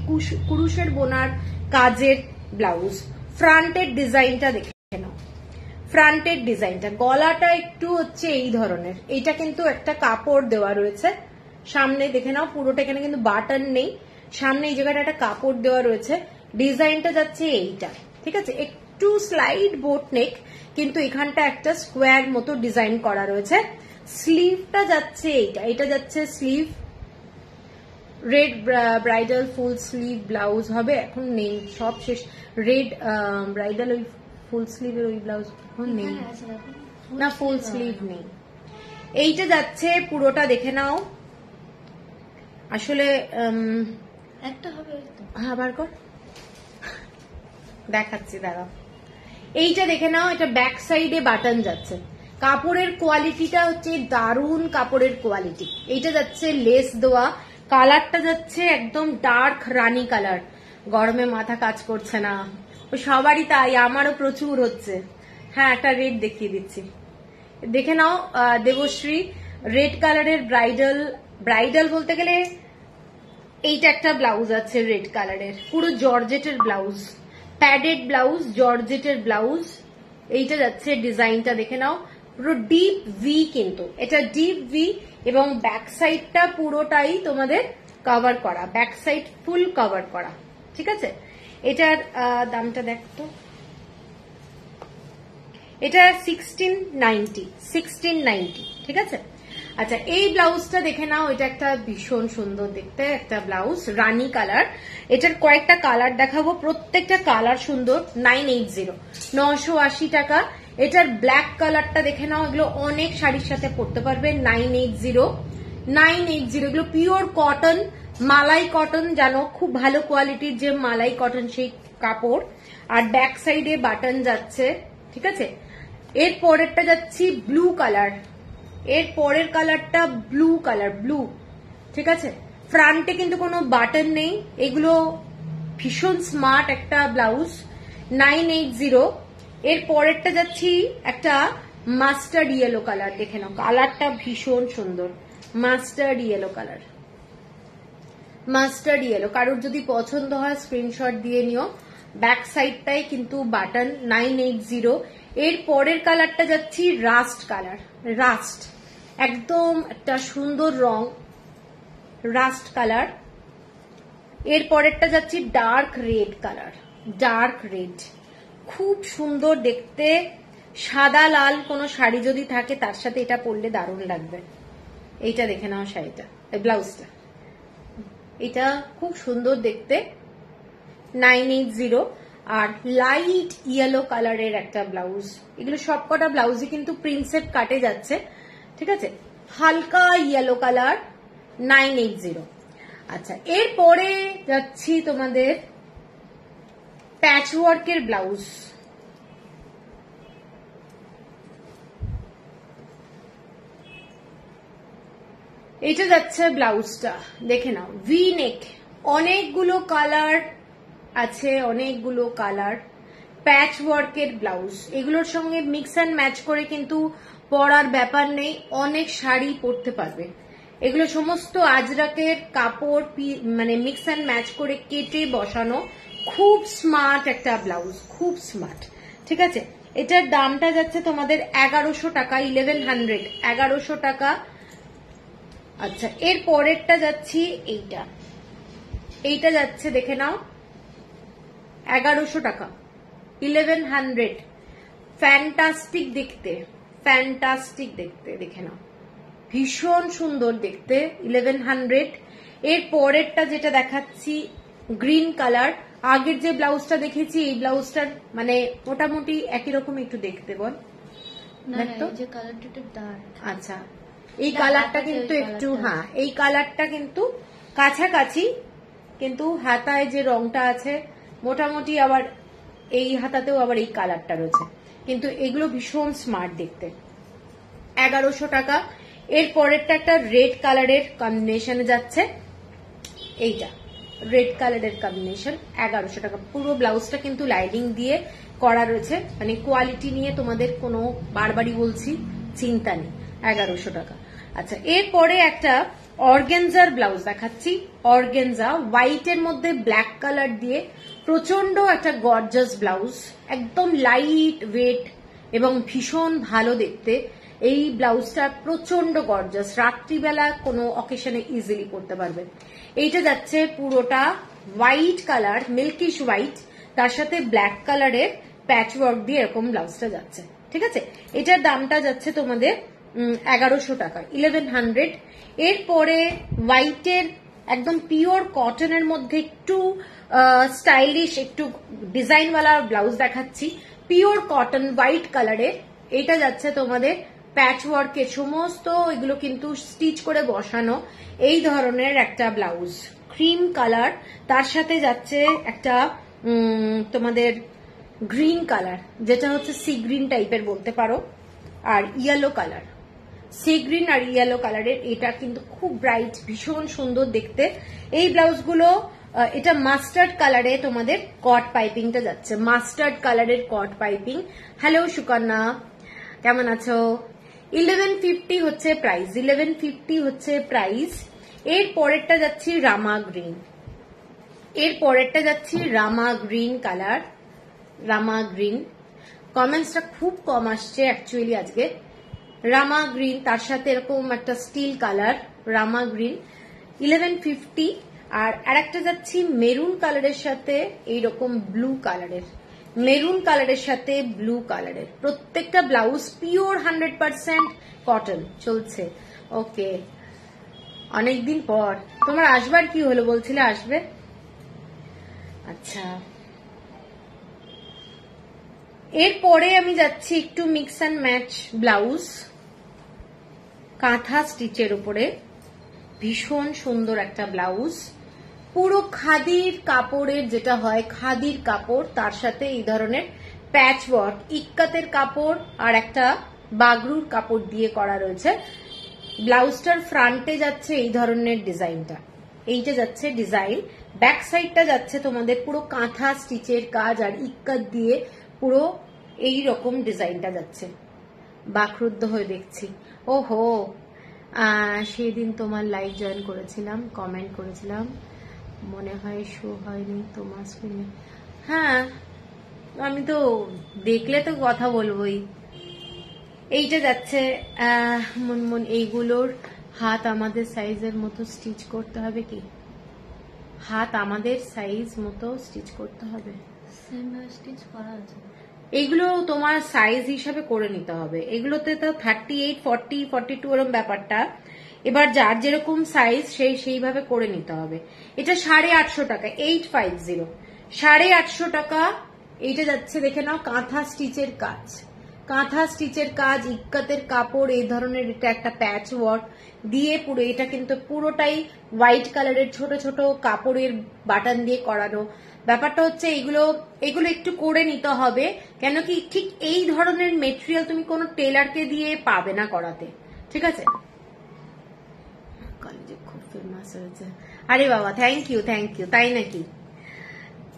Speaker 1: কুরুশের বোনার কাজের ব্লাউজ। ফ্রন্টের ডিজাইনটা দেখে নাও, ফ্রন্টের ডিজাইনটা, গলাটা একটু হচ্ছে এই ধরনের, এটা কিন্তু একটা কাপড় দেওয়া রয়েছে সামনে, দেখে নাও পুরোটা, এখানে কিন্তু বাটন নেই, সামনে এই জায়গাটা একটা কাপড় দেওয়া রয়েছে। ডিজাইনটা যাচ্ছে এইটা, ঠিক আছে, একটু স্লাইড বোট নেক, কিন্তু এখানটা একটা স্কোয়ার মতো ডিজাইন করা রয়েছে। স্লিভটা যাচ্ছে এইটা, এটা যাচ্ছে sleeve, red bridal full sleeve blouse হবে, এখন নেই, সব শেষ। রেড ব্রাইডাল ওই ফুল স্লিভের ওই ব্লাউজ এখন নেই, না ফুল স্লিভ নেই। এইটা যাচ্ছে পুরোটা, দেখে নাও, আসলে
Speaker 2: একটা হবে,
Speaker 1: হ্যাঁ বার কর, দেখাচ্ছি দাঁড়াও। এইটা দেখে নাও, এটা ব্যাক সাইডে বাটন যাচ্ছে, কাপড়ের কোয়ালিটিটা হচ্ছে দারুণ কাপড়ের কোয়ালিটি। এইটা যাচ্ছে লেস দেওয়া, কালারটা যাচ্ছে একদম ডার্ক রানী কালার, গরমে মাথা কাজ করছে না, সবারই তাই, আমারও প্রচুর হচ্ছে। হ্যাঁ একটা রেড দেখিয়ে দিচ্ছি, দেখে নাও, দেবশ্রী, রেড কালারের ব্রাইডাল, ব্রাইডাল বলতে গেলে এইটা একটা ব্লাউজ আছে রেড কালারের, পুরো জর্জেটের ব্লাউজ, প্যাডেড ব্লাউজ, জর্জেটের ব্লাউজ। এইটা যাচ্ছে ডিজাইনটা দেখে নাও, পুরো ডিপ ভি, কিন্তু এটা ডিপ ভি, এবং ব্যাক সাইডটা পুরোটাই তোমাদের কভার করা, ব্যাক সাইড ফুল কভার করা, ঠিক আছে। এটার দামটা দেখতো, এটা 1690, ঠিক আছে। আচ্ছা এই ব্লাউজটা দেখে নাও, এটা একটা ভীষণ সুন্দর দেখতে একটা ব্লাউজ, রানী কালার, এটার কয়েকটা কালার দেখাবো, প্রত্যেকটা কালার সুন্দর। 980, 980 টাকা। এটার ব্ল্যাক কালারটা দেখে নাও, এগুলো অনেক শাড়ির সাথে পরতে পারবে। 980, এগুলো পিওর কটন, মালাই কটন, জানো খুব ভালো কোয়ালিটির যে মালাই কটন সেই কাপড়, আর ব্যাক সাইডে বাটন যাচ্ছে, ঠিক আছে। এর পরেরটা যাচ্ছি ব্লু কালার, এর পরের কালারটা ব্লু কালার, ব্লু, ঠিক আছে। ফ্রন্টে কিন্তু কোনো বাটন নেই, এগুলো ভীষণ স্মার্ট একটা ব্লাউজ। 980। এর পরেরটা যাচ্ছি একটা মাস্টার্ড ইয়েলো কালার, দেখে নাও কালারটা ভীষণ সুন্দর, mustard yellow colour, mustard yellow, কারোর যদি পছন্দ হয় স্ক্রিনশট দিয়ে নিও। ব্যাক সাইডটাই কিন্তু বাটন। 980। এর পরের কালারটা যাচ্ছি রাস্ট কালার, রাস্ট, একদম একটা সুন্দর রং, রাস্ট কালার। এর পরেরটা যাচ্ছি dark red colour, dark red, খুব সুন্দর দেখতে, সাদা লাল কোনো শাড়ি যদি থাকে তার সাথে এটা পরলে দারুণ লাগবে। এইটা দেখে নাও শাড়িটা, ব্লাউজটা, এটা খুব সুন্দর দেখতে। 980। আর লাইট ইয়েলো কালারের একটা ব্লাউজ, এগুলো সবকটা ব্লাউজই কিন্তু প্রিন্সেপ কাটে যাচ্ছে, ঠিক আছে, হালকা ইয়েলো কালার। 980। আচ্ছা এরপরে যাচ্ছি তোমাদের প্যাচ ওয়ার্কের ব্লাউজ। এটা যাচ্ছে ব্লাউজটা, দেখে নাও, ভি নেক, অনেকগুলো কালার আছে, অনেকগুলো কালার, প্যাচ ওয়ার্কের ব্লাউজ। এগুলোর সঙ্গে মিক্স অ্যান্ড ম্যাচ করে কিন্তু পরার ব্যাপার নেই, অনেক শাড়ি পরতে পারবে। এগুলো সমস্ত আজরাকের কাপড়, মানে মিক্স অ্যান্ড ম্যাচ করে কেটে বসানো, খুব স্মার্ট একটা ব্লাউজ, খুব স্মার্ট। ঠিক আছে, এটার দামটা যাচ্ছে তোমাদের 1100 টাকা, 1100, 1100 টাকা। আচ্ছা, এর পরেরটা যাচ্ছি, এইটা যাচ্ছে, দেখে নাও, 1100 টাকা, 1100। ফ্যান্টাস্টিক দেখতে, ফ্যান্টাস্টিক দেখতে, দেখে নাও, ভীষণ সুন্দর দেখতে, 1100। এর পরেরটা যেটা দেখাচ্ছি গ্রিন কালার, আগের যে ব্লাউজটা দেখেছি এই ব্লাউজটার মানে মোটামুটি একই রকম একটু দেখতে, বল
Speaker 2: যে কালারটা একটু ডার্ক।
Speaker 1: আচ্ছা, এই কালারটা কিন্তু একটু, হ্যাঁ এই কালারটা কিন্তু কাছাকাছি, কিন্তু হাতায় যে রংটা আছে মোটামুটি, আবার এই হাতাতেও আবার এই কালারটা রয়েছে, কিন্তু এগুলো ভীষণ স্মার্ট দেখতে। 1100 টাকা। এর পরেরটা একটা রেড কালারের কম্বিনেশনে যাচ্ছে, এইটা রেড কালারের কম্বিনেশন, 1100 টাকা। পুরো ব্লাউজটা কিন্তু লাইনিং দিয়ে করা রয়েছে, মানে কোয়ালিটি নিয়ে তোমাদের কোনো, বারবারই বলছি, চিন্তা নেই, 1100 টাকা। আচ্ছা, এরপরে একটা অর্গেনজার ব্লাউজ দেখাচ্ছি, অর্গেনজা হোয়াইটের মধ্যে ব্ল্যাক কালার দিয়ে, প্রচন্ড একটা গর্জাস ব্লাউজ, একদম লাইট ওয়েট এবং ভীষণ ভালো দেখতে। এই ব্লাউজটা প্রচন্ড গর্জাস, রাত্রিবেলা কোনো অকেশনে ইজিলি পরতে পারবে। এইটা যাচ্ছে পুরোটা হোয়াইট কালার, মিল্কিশ হোয়াইট, তার সাথে ব্ল্যাক কালারের প্যাচ ওয়ার্ক দিয়ে এরকম ব্লাউজটা যাচ্ছে। ঠিক আছে, এটার দামটা যাচ্ছে তোমাদের 1100 টাকা, 1100। এরপরে হোয়াইটের একদম পিওর কটনের মধ্যে একটু স্টাইলিশ, একটু ডিজাইনওয়ালা ব্লাউজ দেখাচ্ছি, পিওর কটন হোয়াইট কালারের। এটা যাচ্ছে তোমাদের প্যাচ ওয়ার্কের, সমস্ত এগুলো কিন্তু স্টিচ করে বসানো, এই ধরনের একটা ব্লাউজ, ক্রিম কালার, তার সাথে যাচ্ছে একটা তোমাদের গ্রিন কালার, যেটা হচ্ছে সি গ্রিন টাইপের বলতে পারো, আর ইয়েলো কালার, সি গ্রিন আর ইয়েলো কালারের। এটা কিন্তু খুব ব্রাইট, ভীষণ সুন্দর দেখতে এই ব্লাউজগুলো। এটা মাস্টার্ড কালারে তোমাদের কট পাইপিংটা যাচ্ছে, মাস্টার্ড কালারের কট পাইপিং। হ্যালো সুকন্যা, কেমন আছো? 1150 হচ্ছে প্রাইস, 1150 হচ্ছে প্রাইস। এর পরেরটা যাচ্ছি রামা গ্রিন, এর পরেরটা যাচ্ছি রামা গ্রিন কালার, রামা গ্রিন। কমেন্টসটা খুব কম আসছে অ্যাকচুয়ালি আজকে। রামা গ্রিন, তার সাথে এরকম একটা স্টিল কালার, রামা গ্রিন, 1150। আর আরেকটা যাচ্ছি মেরুন কালারের সাথে এইরকম ব্লু কালারের, মেরুন কালারের সাথে ব্লু কালারের। প্রত্যেকটা ব্লাউজ পিওর 100% কটন চলছে। ওকে, অনেকদিন পর তোমার আসবার কি হলো, বলছিলে আসবে? আচ্ছা, এরপরে আমি যাচ্ছি একটু মিক্স অ্যান্ড ম্যাচ ব্লাউজ, কাঁথা স্টিচের উপরে, ভীষণ সুন্দর একটা ব্লাউজ, পুরো খাদির কাপড়ের, যেটা হয় খাদির কাপড়, তার সাথে এই ধরনের প্যাচ ওয়ার্ক, ইক্কাতের কাপড় আর একটা বাগরুর কাপড় দিয়ে করা রয়েছে। ব্লাউজটার ফ্রন্টে যাচ্ছে এই ধরনের ডিজাইনটা, এইটা যাচ্ছে ডিজাইন, ব্যাক সাইডটা যাচ্ছে তোমাদের পুরো কাঁথা স্টিচের কাজ আর ইক্কাত দিয়ে পুরো এই রকম ডিজাইনটা যাচ্ছে। বাকরুদ্ধ হয়ে দেখছি, ওহো, সেদিন তোমার লাইভ জয়েন করেছিলাম, কমেন্ট করেছিলাম, মনে হয় শো হয়নি তোমার স্ক্রিনে। হ্যাঁ, আমি তো দেখলে তো কথা বলবোই। এইটা যাচ্ছে মনমন, এইগুলোর হাত আমাদের সাইজের মতো স্টিচ করতে হবে কি? হাত আমাদের সাইজ মতো স্টিচ করতে হবে,
Speaker 2: সেম স্টিচ করা আছে।
Speaker 1: এইগুলো তোমার সাইজ হিসাবে করে নিতে হবে। এগুলোতে তো 38, 40, 42 এরকম ব্যাপারটা, এবার যার যেরকম সাইজ সেইভাবে করে নিতে হবে। এটা 850 টাকা, 850, 850 টাকা। এইটা যাচ্ছে, দেখে নাও, কাঁথা স্টিচের কাজ, কাঁথা স্টিচের কাজ, ইক্কাতের কাপড়, এই ধরনের এটা একটা প্যাচ ওয়ার্ক দিয়ে পুরো, এটা কিন্তু পুরোটাই হোয়াইট কালারের ছোট ছোট কাপড়ের বাটন দিয়ে করানো। ব্যাপারটা হচ্ছে এগুলো একটু করে নিতে হবে, কেন কি ঠিক এই ধরনের মেটেরিয়াল তুমি কোনো টেলারকে দিয়ে পাবে না করাতে, ঠিক আছে। কলেজে খুব ফেমাস হয়েছে, আরে বাবা থ্যাংক ইউ, তাই নাকি?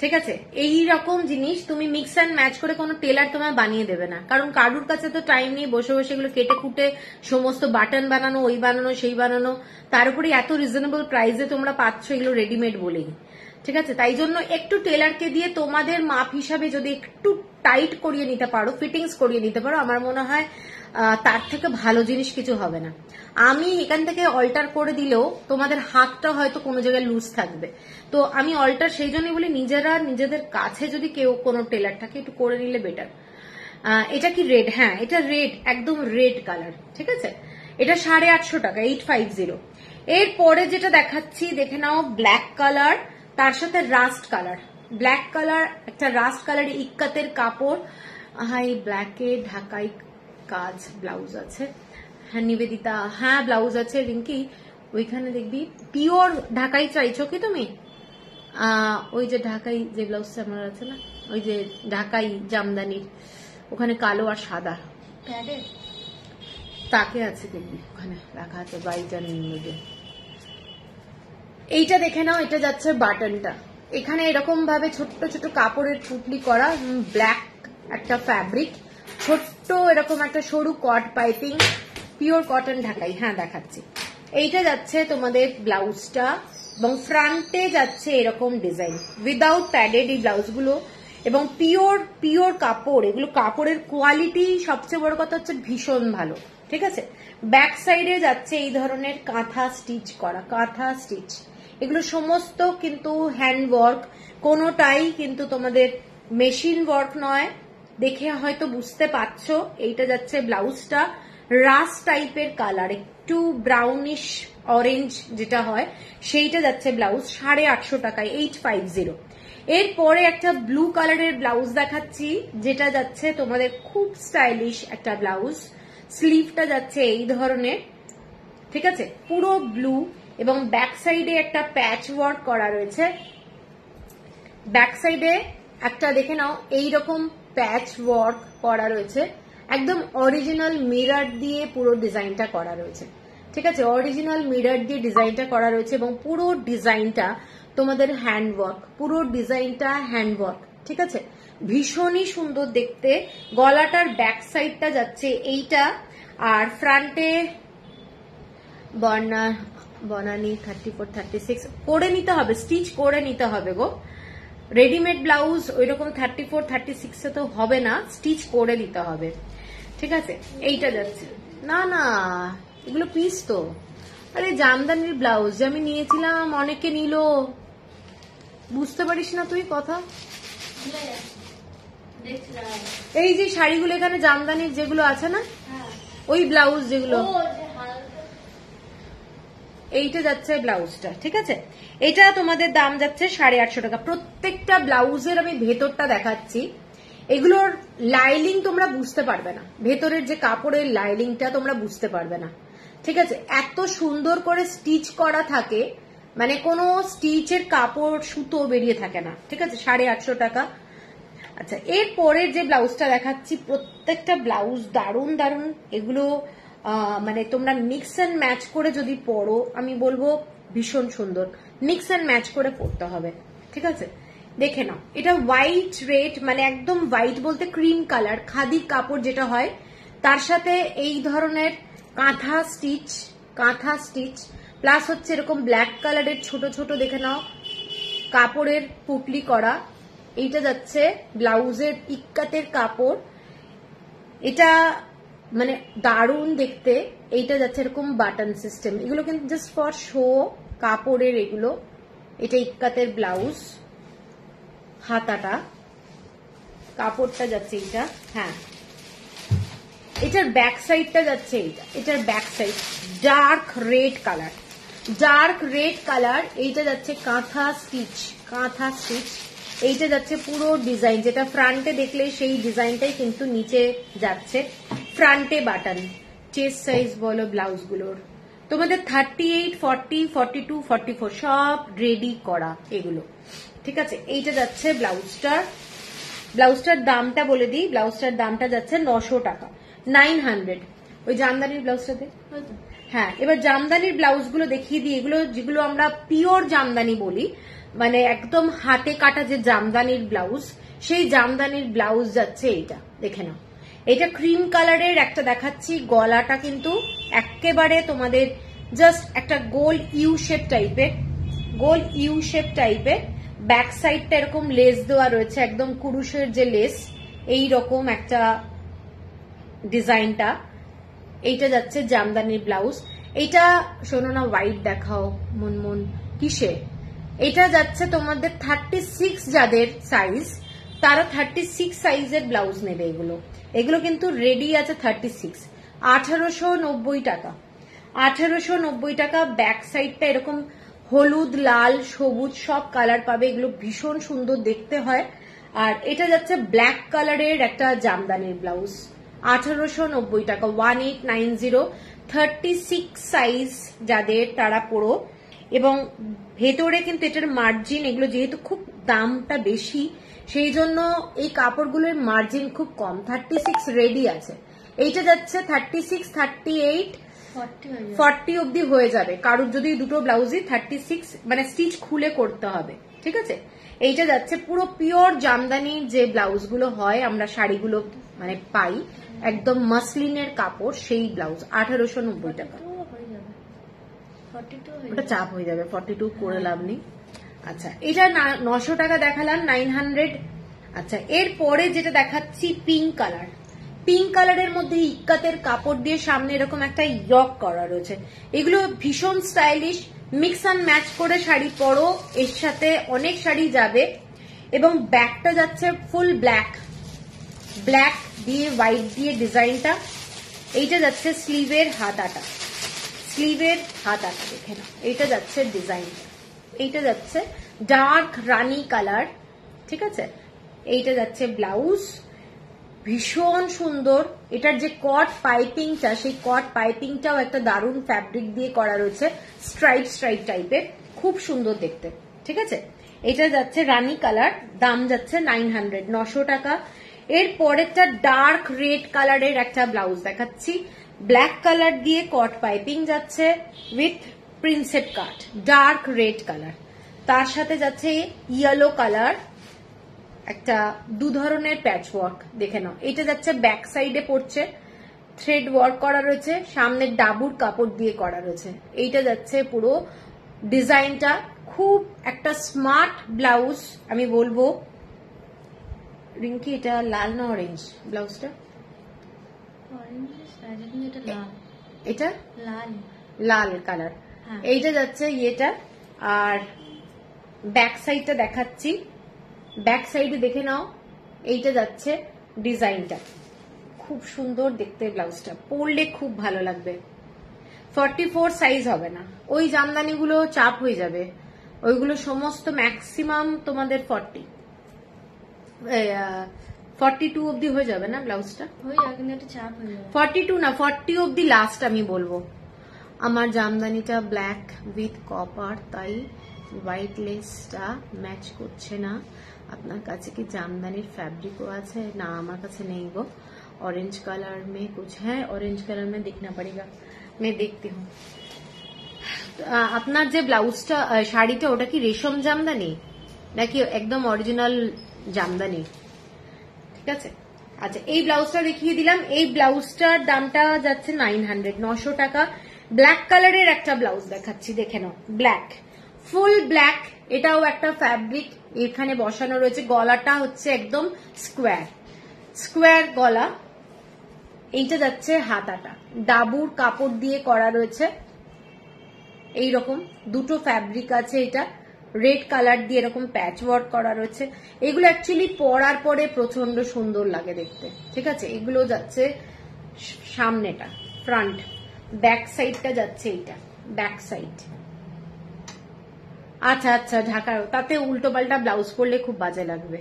Speaker 1: ঠিক আছে, এই রকম জিনিস তুমি মিক্স অ্যান্ড ম্যাচ করে কোনো টেলার তোমায় বানিয়ে দেবে না, কারণ কারুর কাছে তো টাইম নেই বসে বসে এগুলো কেটে কুটে সমস্ত বাটন বানানো, ওই বানানো সেই বানানো, তার উপরে এত রিজনেবল প্রাইসে তোমরা পাচ্ছ এগুলো রেডিমেড বলেই, ঠিক আছে। তাই জন্য একটু টেলারকে দিয়ে তোমাদের মাপ হিসাবে যদি একটু টাইট করিয়ে নিতে পারো, ফিটিংস করিয়ে নিতে পারো, আমার মনে হয় তার থেকে ভালো জিনিস কিছু হবে না। আমি এখান থেকে অল্টার করে দিলেও তোমাদের হাতটা হয়তো কোনো জায়গায় লুজ থাকবে, তো আমি অল্টার সেই জন্যই বলি নিজেরা নিজেদের কাছে যদি কেউ কোনো টেলার থাকে একটু করে নিলে বেটার। এটা কি রেড? হ্যাঁ এটা রেড, একদম রেড কালার, ঠিক আছে। এটা 850 টাকা, 850। এরপরে যেটা দেখাচ্ছি দেখে নাও, ব্ল্যাক কালার, তার সাথে রাস্ট কালার, ব্ল্যাক কালার একটা রাস্ট কালার ইক্কাতের কাপড়, হাই ব্ল্যাকে ঢাকাই কাজ, ব্লাউজ আছে। হ্যাঁ নিবেদিতা, হ্যাঁ ব্লাউজ আছে। রিঙ্কি ওইখানে দেখবি পিওর ঢাকাই চাইছো কি তুমি? ওই যে ঢাকাই যে ব্লাউজটা আমার আছে না, ওই যে ঢাকাই জামদানির, ওখানে কালো আর সাদা তাকে আছে দেখবি, ওখানে রাখা আছে বাইজান। এইটা দেখে নাও, এটা যাচ্ছে বাটনটা, এখানে এরকম ভাবে ছোট্ট ছোট কাপড়ের পুটলি করা, ব্ল্যাক একটা ফ্যাব্রিক, ছোট্ট এরকম একটা সরু কট পাইপিং, পিওর কটন ঢাকাই। হ্যাঁ দেখাচ্ছি, এইটা যাচ্ছে তোমাদের ব্লাউজটা, এবং ফ্রন্টে যাচ্ছে এরকম ডিজাইন উইদাউট প্যাডেড এই ব্লাউজগুলো, এবং পিওর কাপড়, এগুলো কাপড়ের কোয়ালিটি সবচেয়ে বড় কথা হচ্ছে ভীষণ ভালো, ঠিক আছে। ব্যাক সাইডে যাচ্ছে এই ধরনের কাঁথা স্টিচ করা, কাঁথা স্টিচ, এগুলো সমস্ত কিন্তু হ্যান্ড ওয়ার্ক, কোনোটাই কিন্তু তোমাদের মেশিন ওয়ার্ক নয়, দেখে হয়তো বুঝতে পারছো। এইটা যাচ্ছে ব্লাউজটা, রাস্ট টাইপের কালার, একটু ব্রাউনিশ অরেঞ্জ যেটা হয় সেইটা যাচ্ছে ব্লাউজ, 850 টাকায়, 850। এরপরে একটা ব্লু কালারের ব্লাউজ দেখাচ্ছি, যেটা যাচ্ছে তোমাদের খুব স্টাইলিশ একটা ব্লাউজ, স্লিভটা যাচ্ছে এই ধরনের, ঠিক আছে, পুরো ব্লু, এবং ব্যাক সাইডে একটা প্যাচ ওয়ার্ক করা রয়েছে, ব্যাক সাইডে একটা দেখে নাও এইরকম প্যাচ ওয়ার্ক করা রয়েছে, একদম অরিজিনাল মিরর দিয়ে পুরো ডিজাইনটা করা রয়েছে, ঠিক আছে, অরিজিনাল মিরর দিয়ে ডিজাইনটা করা রয়েছে, এবং পুরো ডিজাইনটা তোমাদের হ্যান্ড ওয়ার্ক, পুরো ডিজাইনটা হ্যান্ড ওয়ার্ক, ঠিক আছে, ভীষণই সুন্দর দেখতে। গলাটার ব্যাক সাইডটা যাচ্ছে এইটা, আর ফ্রন্টে বনানি 34, 36 করে নিতে হবে, স্টিচ করে নিতে হবে গো। রেডিমেড ব্লাউজ ওইরকম 34, 36 তো হবে না, স্টিচ করে দিতে হবে, ঠিক আছে। এইটা যাচ্ছে, না না এগুলো পিস তো, আরে জামদানির ব্লাউজ যে আমি নিয়েছিলাম অনেকে নিল, বুঝতে পারিস না তুই কথা। এই যে শাড়িগুলো এখানে জামদানির যেগুলো আছে না, ওই ব্লাউজ যেগুলো, এইটা যাচ্ছে ব্লাউজটা, ঠিক আছে। এটা তোমাদের দাম যাচ্ছে 850 টাকা। প্রত্যেকটা ব্লাউজের আমি ভেতরটা দেখাচ্ছি, এগুলোর লাইলিং তোমরা বুঝতে পারবে না, ভেতরের যে কাপড়ের লাইলিংটা তোমরা বুঝতে পারবে না, ঠিক আছে, এত সুন্দর করে স্টিচ করা থাকে, মানে কোনো স্টিচের কাপড় সুতো বেরিয়ে থাকে না, ঠিক আছে, 850 টাকা। আচ্ছা এর পরের যে ব্লাউজটা দেখাচ্ছি, প্রত্যেকটা ব্লাউজ দারুণ দারুণ, এগুলো মানে তোমরা মিক্স অ্যান্ড ম্যাচ করে যদি পরো, আমি বলবো ভীষণ সুন্দর, মিক্স অ্যান্ড ম্যাচ করে পরতে হবে, ঠিক আছে। দেখে নাও, এটা হোয়াইট রেড, মানে একদম হোয়াইট বলতে ক্রিম কালার, খাদির কাপড় যেটা হয়, তার সাথে এই ধরনের কাঁথা স্টিচ প্লাস হচ্ছে এরকম ব্ল্যাক কালারের ছোট ছোট দেখে নাও কাপড়ের পুটলি করা, এইটা যাচ্ছে ব্লাউজের ইক্কাতের কাপড়, এটা মানে দারুণ দেখতে। এইটা যাচ্ছে এরকম বাটন সিস্টেম, এগুলো কিন্তু জাস্ট ফর শো কাপড়ের এগুলো। এটা ইক্কাতের ব্লাউজ, হাতাটা, কাপড়টা যাচ্ছে এইটা, হ্যাঁ এটার ব্যাক সাইডটা যাচ্ছে এইটা, এটার back side dark red colour, এইটা যাচ্ছে কাঁথা স্টিচ, এইটা যাচ্ছে পুরো ডিজাইন, যেটা ফ্রন্টে দেখলে সেই ডিজাইনটাই কিন্তু নিচে যাচ্ছে। ফ্রন্টে বাটন, চেস্ট সাইজ বলো ব্লাউজ গুলোর তোমাদের 38, 40, 42, 44 সব রেডি করা এগুলো, ঠিক আছে। এইটা যাচ্ছে ব্লাউজটার দামটা বলে দিই, ব্লাউজটার দামটা যাচ্ছে 900 টাকা, 900। ওই জামদানির ব্লাউজটাতে, হ্যাঁ এবার জামদানির ব্লাউজ গুলো দেখিয়ে দিই, এগুলো যেগুলো আমরা পিওর জামদানি বলি, মানে একদম হাতে কাটা যে জামদানির ব্লাউজ, সেই জামদানির ব্লাউজ যাচ্ছে এইটা, দেখে নাও। এটা ক্রিম কালারের একটা দেখাচ্ছি, গলাটা কিন্তু একেবারে তোমাদের জাস্ট একটা গোল ইউ শেপ টাইপের, ব্যাক সাইডটা এরকম লেস দেওয়া রয়েছে, একদম কুরুশের যে লেস, এই রকম একটা ডিজাইনটা। এইটা যাচ্ছে জামদানির ব্লাউজ। এইটা শোনো না, হোয়াইট দেখাও মন কিসে, এটা যাচ্ছে তোমাদের 36 যাদের সাইজ, তারা 36 সাইজের ব্লাউজ নেবে। এগুলো কিন্তু রেডি আছে 36, 1890 টাকা, 1890 টাকা। ব্যাক সাইডটা এরকম হলুদ, লাল, সবুজ সব কালার পাবে, এগুলো ভীষণ সুন্দর দেখতে হয়। আর এটা যাচ্ছে ব্ল্যাক কালারের একটা জামদানির ব্লাউজ, 1890 টাকা, 1890, 36 সাইজ যাদের তারা পড়ো। এবং ভেতরে কিন্তু এটার মার্জিন, এগুলো যেহেতু খুব দামটা বেশি, সেই জন্য এই কাপড়গুলোর মার্জিন খুব কম, 36 রেডি আছে। এইটা যাচ্ছে 36, 38, 40 অব্দি হয়ে যাবে কারোর, যদি দুটো ব্লাউজই 36 মানে স্টিচ খুলে করতে হবে, ঠিক আছে। এইটা যাচ্ছে পুরো পিওর জামদানির যে ব্লাউজ গুলো হয়, আমরা শাড়িগুলো মানে পাই, একদম মাসলিনের কাপড়, সেই ব্লাউজ 1890 টাকা। ওটা চাপ হয়ে যাবে, 42 করে লাভ নেই। আচ্ছা, এটা 900 টাকা দেখালাম, 900। আচ্ছা, এরপরে যেটা দেখাচ্ছি পিঙ্ক কালারের মধ্যে ইক্কাতের কাপড় দিয়ে সামনে এরকম একটা ইয়ক করা রয়েছে। এগুলো ভীষণ স্টাইলিশ, মিক্স অ্যান্ড ম্যাচ করে শাড়ি পরো, এর সাথে অনেক শাড়ি যাবে। এবং ব্যাকটা যাচ্ছে ফুল ব্ল্যাক দিয়ে হোয়াইট দিয়ে ডিজাইনটা। এইটা যাচ্ছে স্লিভের হাতাটা দেখে না, এইটা যাচ্ছে ডিজাইনটা। এইটা যাচ্ছে ডার্ক রানি কালার, ঠিক আছে। এইটা যাচ্ছে ব্লাউজ, ভীষণ সুন্দর। এটার যে কট পাইপিংটা, সেই কট পাইপিংটাও একটা দারুণ ফ্যাব্রিক দিয়ে করা রয়েছে, স্ট্রাইপ টাইপের, খুব সুন্দর দেখতে, ঠিক আছে। এটা যাচ্ছে রানি কালার, দাম যাচ্ছে 900 টাকা। এর পরেরটা ডার্ক রেড কালারের একটা ব্লাউজ দেখাচ্ছি, ব্ল্যাক কালার দিয়ে কট পাইপিং যাচ্ছে with princess cut, dark red colour, তার সাথে যাচ্ছে ইয়েলো কালার, একটা দু ধরনের প্যাচ ওয়ার্ক, দেখে নাও। এটা যাচ্ছে ব্যাক সাইডে পড়ছে, থ্রেড ওয়ার্ক করা রয়েছে, সামনে ডাবুর কাপড় দিয়ে করা রয়েছে। এইটা যাচ্ছে পুরো ডিজাইনটা, খুব একটা স্মার্ট ব্লাউজ আমি বলবো। রিঙ্কি, এটা লাল না অরেঞ্জ ব্লাউজটা? এটা লাল কালার। এইটা যাচ্ছে ইয়েটা। আর ব্যাক সাইডটা দেখাচ্ছি, ব্যাক সাইডে দেখে নাও। এইটা যাচ্ছে ডিজাইনটা, খুব সুন্দর দেখতে, ব্লাউজটা পরলে খুব ভালো লাগবে। 44 সাইজ হবে না, ওই জামদানিগুলো চাপ হয়ে যাবে, ওইগুলো সমস্ত ম্যাক্সিমাম তোমাদের 42 অব্দি হয়ে যাবে না ব্লাউজটা, 42 না 40 অব্দি লাস্ট আমি বলবো। আমার জামদানিটা ব্ল্যাক উইথ কপার, তাই হোয়াইট লেসটা ম্যাচ করছে না। আপনার কাছে কি জামদানির ফैब्रिकও আছে? না, আমার কাছে নেই গো। ऑरेंज कलर में कुछ है, ऑरेंज कलर में देखना पड़ेगा, मैं देखती हूँ। আপনার যে ব্লাউজটা, শাড়িটা, ওটা কি রেশম জামদানি নাকি একদম অরিজিনাল জামদানি? ঠিক আছে। আচ্ছা, এই ব্লাউজটা দেখিয়ে দিলাম। এই ব্লাউজটার দামটা যাচ্ছে 900 টাকা। ব্ল্যাক কালারের একটা ব্লাউজ দেখাচ্ছি, দেখে নাও, ব্ল্যাক, ফুল ব্ল্যাক। এটাও একটা ফ্যাব্রিক এখানে বসানো রয়েছে। গলাটা হচ্ছে একদম স্কোয়ার গলা। এইটা যাচ্ছে হাতাটা, ডাবুর কাপড় দিয়ে করা রয়েছে, এইরকম দুটো ফ্যাব্রিক আছে। এটা রেড কালার দিয়ে এরকম প্যাচ ওয়ার্ক করা রয়েছে। এগুলো অ্যাকচুয়ালি পরার পরে প্রচন্ড সুন্দর লাগে দেখতে, ঠিক আছে। এগুলো যাচ্ছে সামনেটা, ফ্রন্ট। ব্যাক সাইডটা যাচ্ছে এইটা, ব্যাক সাইড। আচ্ছা আচ্ছা, ঢাকার তাতে উল্টো পাল্টা ব্লাউজ পরলে খুব বাজে লাগবে,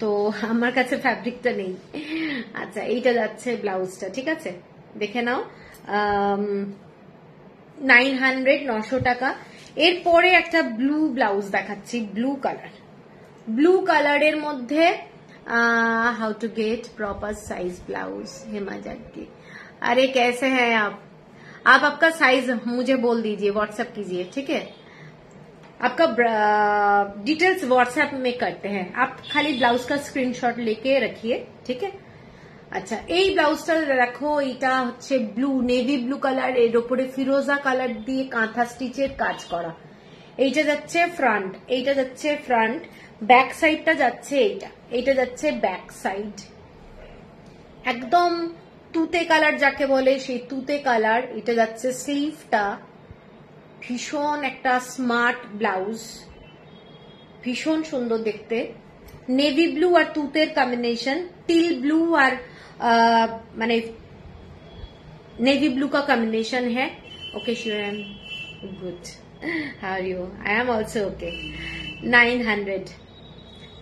Speaker 1: তো আমার কাছে ফ্যাব্রিকটা নেই। আচ্ছা, এইটা যাচ্ছে ব্লাউজটা, ঠিক আছে, দেখে নাও। 900, 900 টাকা। এরপরে একটা ব্লু ব্লাউজ দেখাচ্ছি, ব্লু কালার। ব্লু কালারের মধ্যে how to get proper size blouse. Hema जाटकी, अरे कैसे हैं आप आपका साइज मुझे बोल दीजिए, व्हाट्सएप कीजिए, ठीक है। आपका डिटेल्स व्हाट्सएप में करते हैं, आप खाली ब्लाउज का स्क्रीनशॉट लेके रखिए, ठीक है। আচ্ছা, এই ব্লাউজটা দেখো, এটা হচ্ছে ব্লু, নেভি ব্লু কালার, এর উপরে ফিরোজা কালার দিয়ে কাঁথা স্টিচের কাজ করা। এইটা যাচ্ছে ফ্রন্ট, এইটা যাচ্ছে ফ্রন্ট, ব্যাক সাইডটা যাচ্ছে এইটা, এইটা যাচ্ছে ব্যাক সাইড, একদম তুতে কালার যাকে বলে সেই তুতে কালার। এটা যাচ্ছে স্লিভটা, ভীষণ একটা স্মার্ট ব্লাউজ, ভীষণ সুন্দর দেখতে। নেভি ব্লু আর তুতের কম্বিনেशन, টিল ब्लू और माने नेवी ब्लू का कॉम्बिनेशन है। Okay Shivam, good, how are you? I am also okay. 900,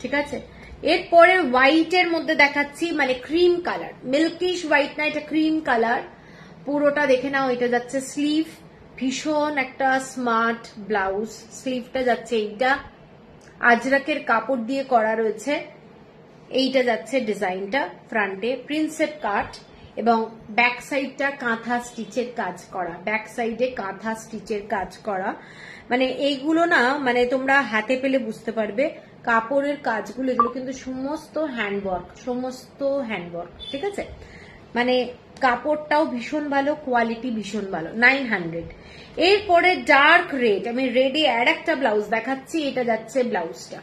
Speaker 1: ঠিক আছে। এরপরে হোয়াইটের মধ্যে দেখাচ্ছি, মানে ক্রিম কালার, মিল্কিশ হোয়াইট না, এটা ক্রিম কালার পুরোটা, দেখে নাও। এটা যাচ্ছে স্লিভ, ভীষণ একটা স্মার্ট ব্লাউজ, স্লিভটা যাচ্ছে এইটা, আজরাকের কাপড় দিয়ে করা রয়েছে। এইটা যাচ্ছে ডিজাইনটা, ফ্রন্টে প্রিন্সেপ কাট এবং ব্যাক সাইডটা কাঁথা স্টিচের কাজ করা, ব্যাক সাইডে কাঁথা স্টিচের কাজ করা। মানে এইগুলো না, মানে তোমরা হাতে পেলে বুঝতে পারবে কাপড়ের কাজগুলো, এগুলো কিন্তু সমস্ত হ্যান্ডওয়ার্ক, সমস্ত হ্যান্ডওয়ার্ক, ঠিক আছে। মানে কাপড়টাও ভীষণ ভালো, কোয়ালিটি ভীষণ ভালো। 900। এরপরে ডার্ক রেড, আমি রেডে আর একটা ব্লাউজ দেখাচ্ছি, এটা যাচ্ছে ব্লাউজটা,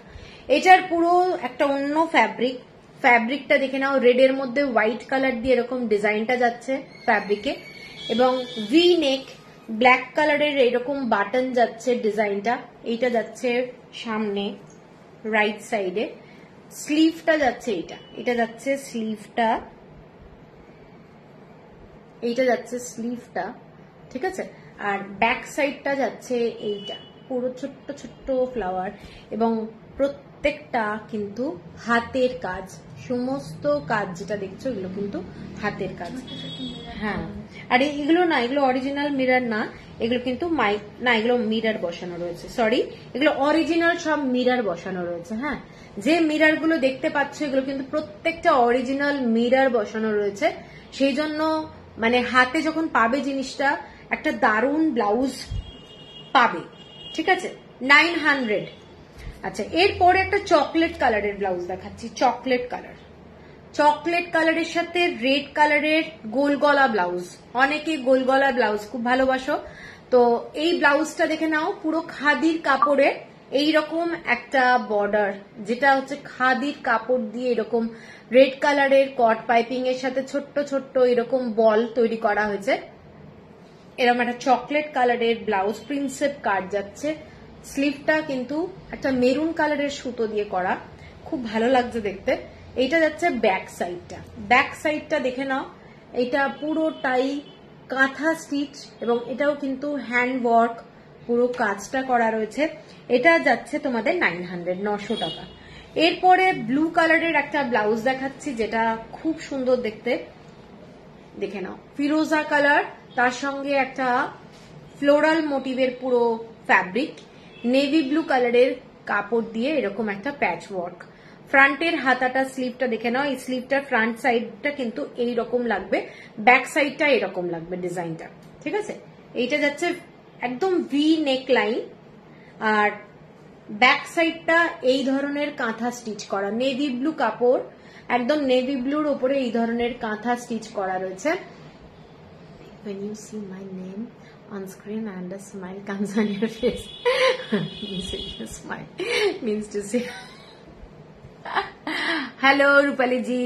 Speaker 1: এটার পুরো একটা অন্য ফ্যাব্রিক, ফ্যাব্রিকটা দেখে নাও। রেডের মধ্যে হোয়াইট কালার দিয়ে এরকম ডিজাইনটা যাচ্ছে ফ্যাব্রিকে, এবং ভি নেক, ব্ল্যাক কালারের এরকম বাটন যাচ্ছে ডিজাইনটা। এইটা যাচ্ছে সামনে রাইট সাইডে, স্লিভটা যাচ্ছে এইটা, এটা যাচ্ছে স্লিভটা, এইটা যাচ্ছে স্লিভটা, ঠিক আছে। আর ব্যাক সাইডটা যাচ্ছে এইটা, পুরো ছোট্ট ছোট্ট ফ্লাওয়ার, এবং প্রত্যেকটা কিন্তু হাতের কাজ, সমস্ত কাজ যেটা দেখছো এগুলো কিন্তু হাতের কাজ। হ্যাঁ, আর এগুলো না, এগুলো অরিজিনাল মিরর না, এগুলো কিন্তু না, এগুলো মিরর বসানো রয়েছে, সরি, এগুলো অরিজিনাল সব মিরর বসানো রয়েছে। হ্যাঁ, যে মিরর গুলো দেখতে পাচ্ছ এগুলো কিন্তু প্রত্যেকটা অরিজিনাল মিরর বসানো রয়েছে, সেই জন্য মানে হাতে যখন পাবে জিনিসটা একটা দারুণ ব্লাউজ পাবে, ঠিক আছে। 900। আচ্ছা, এরপরে একটা চকলেট কালারের ব্লাউজ দেখাচ্ছি, চকলেট কালার, চকলেট কালারের সাথে রেড কালারের গোল গলা ব্লাউজ। অনেকে গোল গলা ব্লাউজ খুব ভালোবাসো, তো এই ব্লাউজটা দেখে নাও, পুরো খাদির কাপড়ে এইরকম একটা বর্ডার, যেটা হচ্ছে খাদির কাপড় দিয়ে এরকম রেড কালারের কট পাইপিং এর সাথে ছোট্ট ছোট্ট এরকম বল তৈরি করা হয়েছে। এরকম একটা চকলেট কালারের ব্লাউজ, প্রিন্সেপ কাট যাচ্ছে, স্লিভটা কিন্তু একটা মেরুন কালারের সুতো দিয়ে করা, খুব ভালো লাগছে দেখতে। এইটা যাচ্ছে ব্যাক সাইডটা, ব্যাক সাইডটা দেখে নাও, এটা পুরোটাই কাঁথা স্টিচ এবং এটাও কিন্তু হ্যান্ড ওয়ার্ক, পুরো কাজটা করা রয়েছে। এটা যাচ্ছে তোমাদের 900, 900 টাকা। এরপরে ব্লু কালারের একটা ব্লাউজ দেখাচ্ছি, যেটা খুব সুন্দর দেখতে, দেখে নাও, ফিরোজা কালার, তার সঙ্গে একটা ফ্লোরাল মোটিভের পুরো ফ্যাব্রিক, নেভি ব্লু কালারের কাপড় দিয়ে এরকম একটা প্যাচ ওয়ার্ক। ফ্রন্টের হাতাটা, স্লিভটা দেখে নাও, এই স্লিভটা ফ্রন্ট সাইডটা কিন্তু এইরকম লাগবে, ব্যাক সাইডটা এরকম লাগবে ডিজাইনটা, ঠিক আছে। এইটা যাচ্ছে একদম ভি নেক লাইন, আর ব্যাক সাইডটা এই ধরনের কাঁথা স্টিচ করা, নেভি ব্লু কাপড়, একদম নেভি ব্লুর উপরে এই ধরনের কাঁথা স্টিচ করা রয়েছে। When you see my name on screen and a smile comes on your face, you smile means to say hello Rupali ji,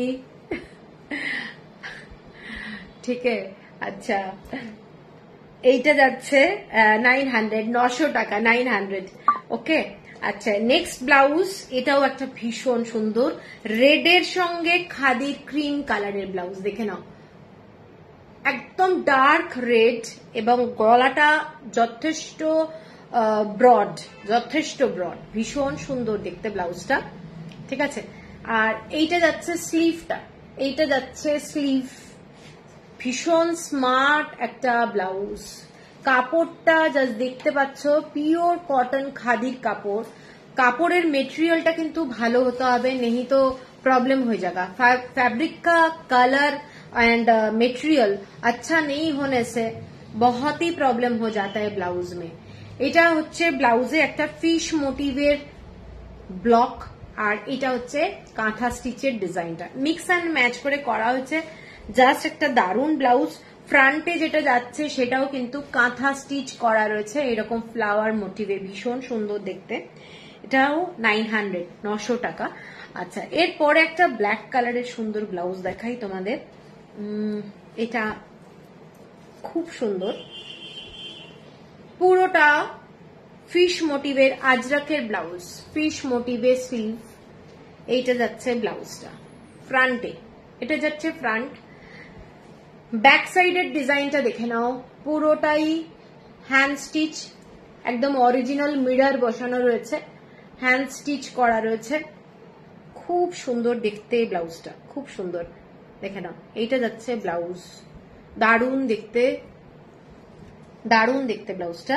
Speaker 1: ठीक है। अच्छा, এইটা যাচ্ছে 900, 900 টাকা, 900, ওকে। আচ্ছা, নেক্সট ব্লাউজ, এটাও একটা ভীষণ সুন্দর রেডের সঙ্গে খাদির ক্রিম কালারের ব্লাউজ, দেখে নাও, একদম ডার্ক রেড এবং গলাটা যথেষ্ট ব্রড, যথেষ্ট ব্রড, ভীষণ সুন্দর দেখতে ব্লাউজটা। ঠিক আছে, আর এইটা যাচ্ছে স্লিভটা, এইটা যাচ্ছে স্লিভ, ভীষণ স্মার্ট একটা ব্লাউজ। কাপড়টা জাস্ট দেখতে পাচ্ছ, পিওর কটন খাদির কাপড়। কাপড়ের মেটেরিয়ালটা কিন্তু ভালো হতে হবে, নেই তো प्रॉब्लम हो जाएगा। फैब्रिक का कलर एंड मटेरियल अच्छा नहीं होने से बहुत ही प्रॉब्लम हो जाता है ब्लाउज में। এটা হচ্ছে ব্লাউজে একটা ফিশ মোটিভের ব্লক, আর এটা হচ্ছে কাঁথা স্টিচের ডিজাইনটা মিক্স অ্যান্ড ম্যাচ করে করা হয়েছে। জাস্ট একটা দারুণ ব্লাউজ। ফ্রন্টে যেটা যাচ্ছে সেটাও কিন্তু কাঁথা স্টিচ করা রয়েছে এরকম ফ্লাওয়ার মোটিভে, ভীষণ সুন্দর দেখতে। এটাও 900 টাকা। আচ্ছা, এরপরে একটা ব্ল্যাক কালারের সুন্দর ব্লাউজ দেখাই তোমাদের। এটা খুব সুন্দর, পুরোটা ফিশ মোটিভের আজরাকের ব্লাউজ, ফিশ মোটিভের স্লিভ। এইটা যাচ্ছে ব্লাউজটা ফ্রন্টে, এটা যাচ্ছে ফ্রন্ট। ব্যাক সাইডের ডিজাইনটা দেখে নাও, পুরোটাই হ্যান্ড স্টিচ, একদম অরিজিনাল মিরর বসানো রয়েছে, হ্যান্ড স্টিচ করা রয়েছে। খুব সুন্দর দেখতে ব্লাউজটা, খুব সুন্দর দেখে নাও। এইটা যাচ্ছে ব্লাউজ, দারুণ দেখতে, দারুণ দেখতে ব্লাউজটা।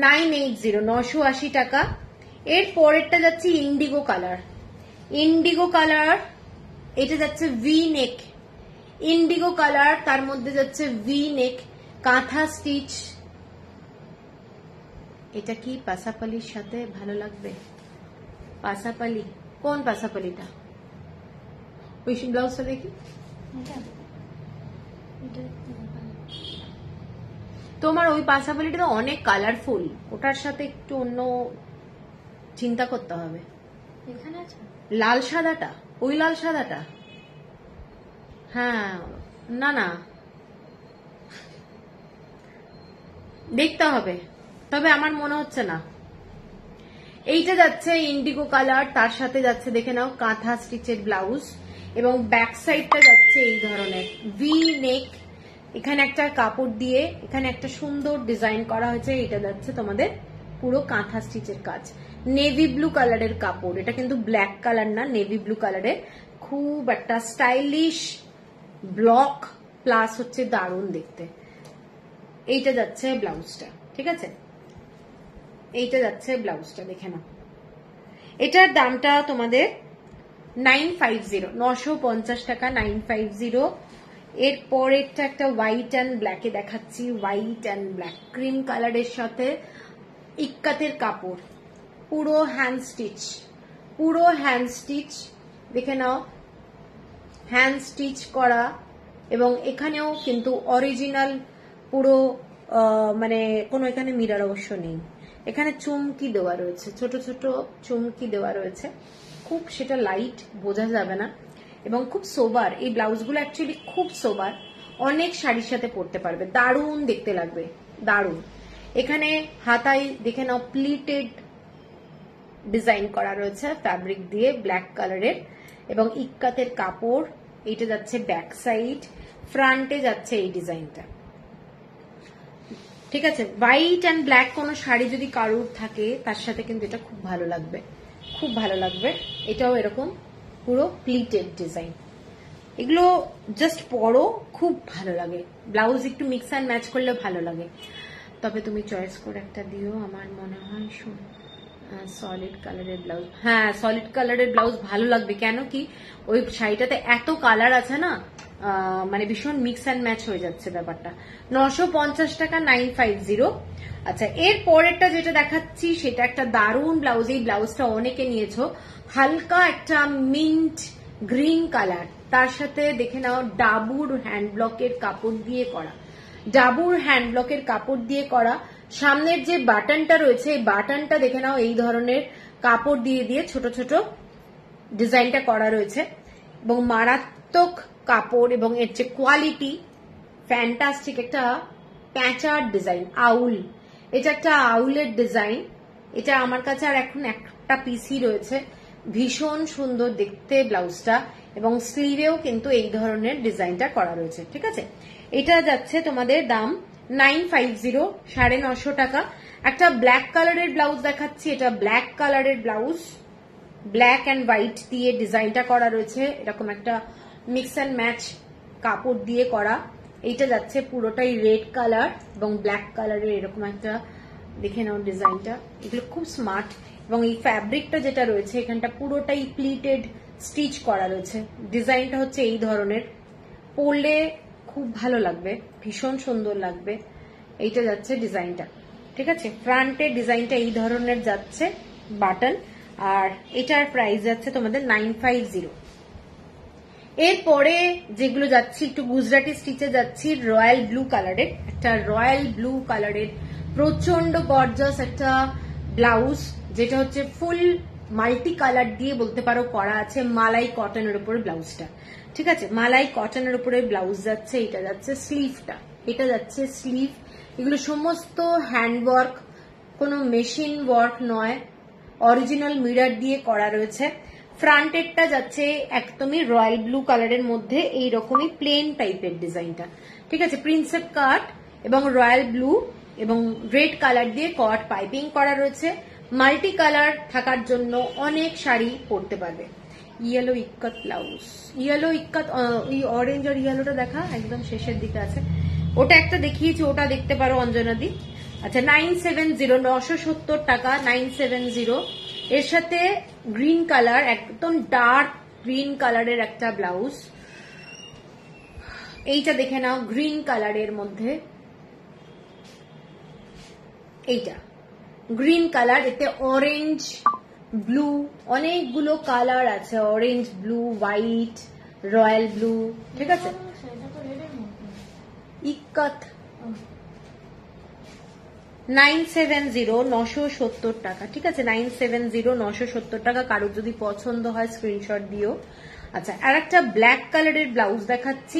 Speaker 1: 980 টাকা। এর পরেরটা যাচ্ছে ইন্ডিগো কালার, ইন্ডিগো কালার। এটা যাচ্ছে ভি নেক, ইন্ডিগো কালার, তার মধ্যে যাচ্ছে ভি নেক, কাঁথা স্টিচ। এটা কি পাসাপালির সাথে ভালো লাগবে? পাসাপালি, কোন পাসাপালিটা? ওই ব্লাউজটা দেখি। তোমার ওই পাসাপালিটা তো অনেক কালারফুল, ওটার সাথে একটু অন্য চিন্তা করতে হবে।
Speaker 2: এখানে আছে
Speaker 1: লাল সাদাটা, ওই লাল সাদাটা। হ্যাঁ, না না, দেখতে হবে, তবে আমার মনে হচ্ছে না। এইটা যাচ্ছে ইন্ডিগো কালার, তার সাথে যাচ্ছে দেখে নাও কাঁথা স্টিচের ব্লাউজ, এবং ব্যাক সাইডটা যাচ্ছে এই ধরনের ভি নেক। এখানে একটা কাপড় দিয়ে এখানে একটা সুন্দর ডিজাইন করা হয়েছে। এটা যাচ্ছে তোমাদের পুরো কাঁথা স্টিচের কাজ। নেভি ব্লু কালারের কাপড়, এটা কিন্তু ব্ল্যাক কালার না, নেভি ব্লু কালারের, খুব একটা স্টাইলিশ ব্লক প্লাস হচ্ছে দারুণ দেখতে। এইটা যাচ্ছে ব্লাউজটা, ঠিক আছে, এইটা যাচ্ছে ব্লাউজটা দেখে নাও। এটার দামটা তোমাদের 950 টাকা, 950। এর পরেরটা একটা হোয়াইট অ্যান্ড ব্ল্যাকে দেখাচ্ছি, হোয়াইট অ্যান্ড ব্ল্যাক, ক্রিম কালারের সাথে ইক্কাতের কাপড়, পুরো হ্যান্ড স্টিচ, পুরো হ্যান্ড স্টিচ দেখে নাও, হ্যান্ড স্টিচ করা। এবং এখানেও কিন্তু অরিজিনাল পুরো, মানে কোনো এখানে মিরর অবশ্য নেই, এখানে চুমকি দেওয়া রয়েছে, ছোট ছোট চুমকি দেওয়া রয়েছে, খুব সেটা লাইট বোঝা যাবে না, এবং খুব সোবার। এই ব্লাউজগুলো অ্যাকচুয়ালি খুব সোবার, অনেক শাড়ির সাথে পরতে পারবে, দারুণ দেখতে লাগবে, দারুণ। এখানে হাতায় দেখে নাও প্লিটেড ডিজাইন করা রয়েছে ফ্যাব্রিক দিয়ে ব্ল্যাক কালারের, এবং ইক্কাতের কাপড়। এইটা যাচ্ছে ব্যাক সাইড, ফ্রন্টে যাচ্ছে এই ডিজাইনটা, ঠিক আছে। হোয়াইট অ্যান্ড ব্ল্যাক কোনো শাড়ি যদি কারুর থাকে তার সাথে কিন্তু এটা খুব ভালো লাগবে, খুব ভালো লাগবে। এটাও এরকম পুরো প্লিটেড ডিজাইন, এগুলো জাস্ট পরো, খুব ভালো লাগে। ব্লাউজ একটু মিক্স অ্যান্ড ম্যাচ করলে ভালো লাগে, তবে তুমি চয়েস করে একটা দিও। আমার মনে হয় সলিড কালারের ব্লাউজ, হ্যাঁ সলিড কালারের ব্লাউজ ভালো লাগবে, কেন কি ওই শাড়িটাতে এত কালার আছে না, মানে ভীষণ মিক্স অ্যান্ড ম্যাচ হয়ে যাচ্ছে ব্যাপারটা। 950 টাকা, 950। আচ্ছা, এর পরেরটা যেটা দেখাচ্ছি সেটা একটা দারুণ ব্লাউজ। এই ব্লাউজটা অনেকে নিয়েছো, হালকা একটা মিন্ট গ্রিন কালার, তার সাথে দেখে নাও ডাবুর হ্যান্ড ব্লকের কাপড় দিয়ে করা, ডাবুর হ্যান্ড ব্লকের কাপড় দিয়ে করা। সামনের যে বাটনটা রয়েছে এই বাটনটা দেখে নাও এই ধরনের কাপড় দিয়ে দিয়ে ছোট ছোট ডিজাইনটা করা রয়েছে, এবং মারাত্মক কাপড়, এবং এর যে কোয়ালিটি ফ্যান্টাস্টিক। একটা প্যাঁচার ডিজাইন, আউল, এটা একটা আউলের ডিজাইন। এটা আমার কাছে আর এখন একটা পিসি রয়েছে, ভীষণ সুন্দর দেখতে ব্লাউজটা, এবং স্লিভেও কিন্তু এই ধরনের ডিজাইনটা করা রয়েছে, ঠিক আছে। এটা যাচ্ছে তোমাদের দাম 950, 950 টাকা। একটা ব্ল্যাক কালারের ব্লাউজ দেখাচ্ছি, এটা ব্ল্যাক কালারের ব্লাউজ, ব্ল্যাক অ্যান্ড হোয়াইট দিয়ে ডিজাইনটা করা রয়েছে, এরকম একটা মিক্স অ্যান্ড ম্যাচ কাপড় দিয়ে করা। এইটা যাচ্ছে পুরোটাই রেড কালার এবং ব্ল্যাক কালারের এরকম একটা, দেখে নাও ডিজাইনটা, এগুলো খুব স্মার্ট। এবং এই ফ্যাব্রিকটা যেটা রয়েছে এখানটা পুরোটাই প্লিটেড স্টিচ করা রয়েছে। ডিজাইনটা হচ্ছে এই ধরনের, পরলে খুব ভালো লাগবে, ভীষণ সুন্দর লাগবে। এইটা যাচ্ছে ডিজাইনটা, ঠিক আছে। ফ্রন্টের ডিজাইনটা এই ধরনের যাচ্ছে বাটন, আর এটার প্রাইস যাচ্ছে তোমাদের 950। এরপরে যেগুলো যাচ্ছি একটু গুজরাটি স্টিচে যাচ্ছি, রয়্যাল ব্লু কালারের, একটা রয়্যাল ব্লু কালারের প্রচন্ড গর্জাস একটা ব্লাউজ, যেটা হচ্ছে ফুল মাল্টি কালার দিয়ে বলতে পারো করা আছে, মালাই কটনের উপরে ব্লাউজটা, ঠিক আছে। মালাই কটনের উপরে ব্লাউজ যাচ্ছে, এটা যাচ্ছে স্লিভটা, এটা যাচ্ছে স্লিভ। এগুলো সমস্ত হ্যান্ডওয়ার্ক, কোনো মেশিন ওয়ার্ক নয়, অরিজিনাল মিরর দিয়ে করা রয়েছে। ফ্রন্টেরটা যাচ্ছে একদমই রয়্যাল ব্লু কালারের মধ্যে এইরকমই প্লেন টাইপের ডিজাইনটা, ঠিক আছে। প্রিন্সেপ কাট এবং রয়্যাল ব্লু এবং রেড কালার দিয়ে কট পাইপিং করা রয়েছে। মাল্টি কালার থাকার জন্য অনেক শাড়ি পরতে পারবে। Yellow ikat blouse, yellow ikat, ওই অরেঞ্জ আর ইয়েলোটা দেখা একদম শেষের দিকে আছে, ওটা একটা দেখিয়েছি, ওটা দেখতে পারো অঞ্জনাদি। আচ্ছা 970, 970 টাকা, 970। এর সাথে গ্রিন কালার, একদম ডার্ক গ্রিন কালারের একটা ব্লাউজ, এইটা দেখে নাও গ্রিন কালারের মধ্যে, এইটা গ্রিন কালার, এতে অরেঞ্জ ব্লু অনেকগুলো কালার আছে, orange blue, white, royal blue, ঠিক আছে। ইক্কত 970, 970 টাকা, ঠিক আছে। 970, 970 টাকা। কারোর যদি পছন্দ হয় স্ক্রিনশট দিও। আচ্ছা আর একটা ব্ল্যাক কালারের ব্লাউজ দেখাচ্ছি,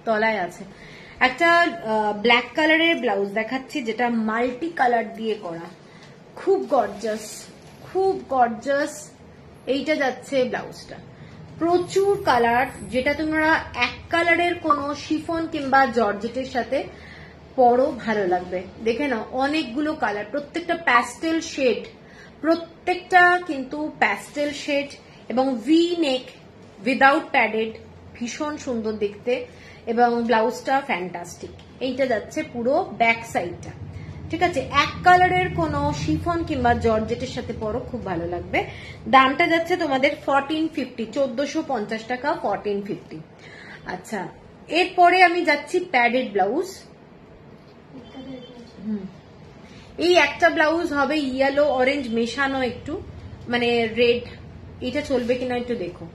Speaker 1: তলায় আছে একটা ব্ল্যাক কালারের ব্লাউজ দেখাচ্ছি, যেটা মাল্টি কালার দিয়ে করা, খুব গর্জাস, খুব গর্জাস। এইটা যাচ্ছে ব্লাউজটা, প্রচুর কালার, যেটা তোমরা এক কালারের কোনো শিফন কিংবা জর্জেটের সাথে পরো ভালো লাগবে। দেখে নাও অনেকগুলো কালার, প্রত্যেকটা প্যাস্টেল শেড, প্রত্যেকটা কিন্তু প্যাস্টেল শেড, এবং ভি নেক উইদাউট প্যাডেড, ভীষণ সুন্দর দেখতে, এবং ব্লাউজটা ফ্যান্টাস্টিক। এইটা যাচ্ছে পুরো ব্যাক সাইডটা, ঠিক আছে। এক কালারের কোনো শিফন কিংবা জর্জেটের সাথে পরো, খুব ভালো লাগবে। দামটা যাচ্ছে তোমাদের 1450, 1450 টাকা, 1450। আচ্ছা এরপরে আমি যাচ্ছি প্যাডেড ব্লাউজ। এই একটা ব্লাউজ হবে ইয়েলো অরেঞ্জ মেশানো, একটু মানে রেড, এটা চলবে কিনা একটু দেখো।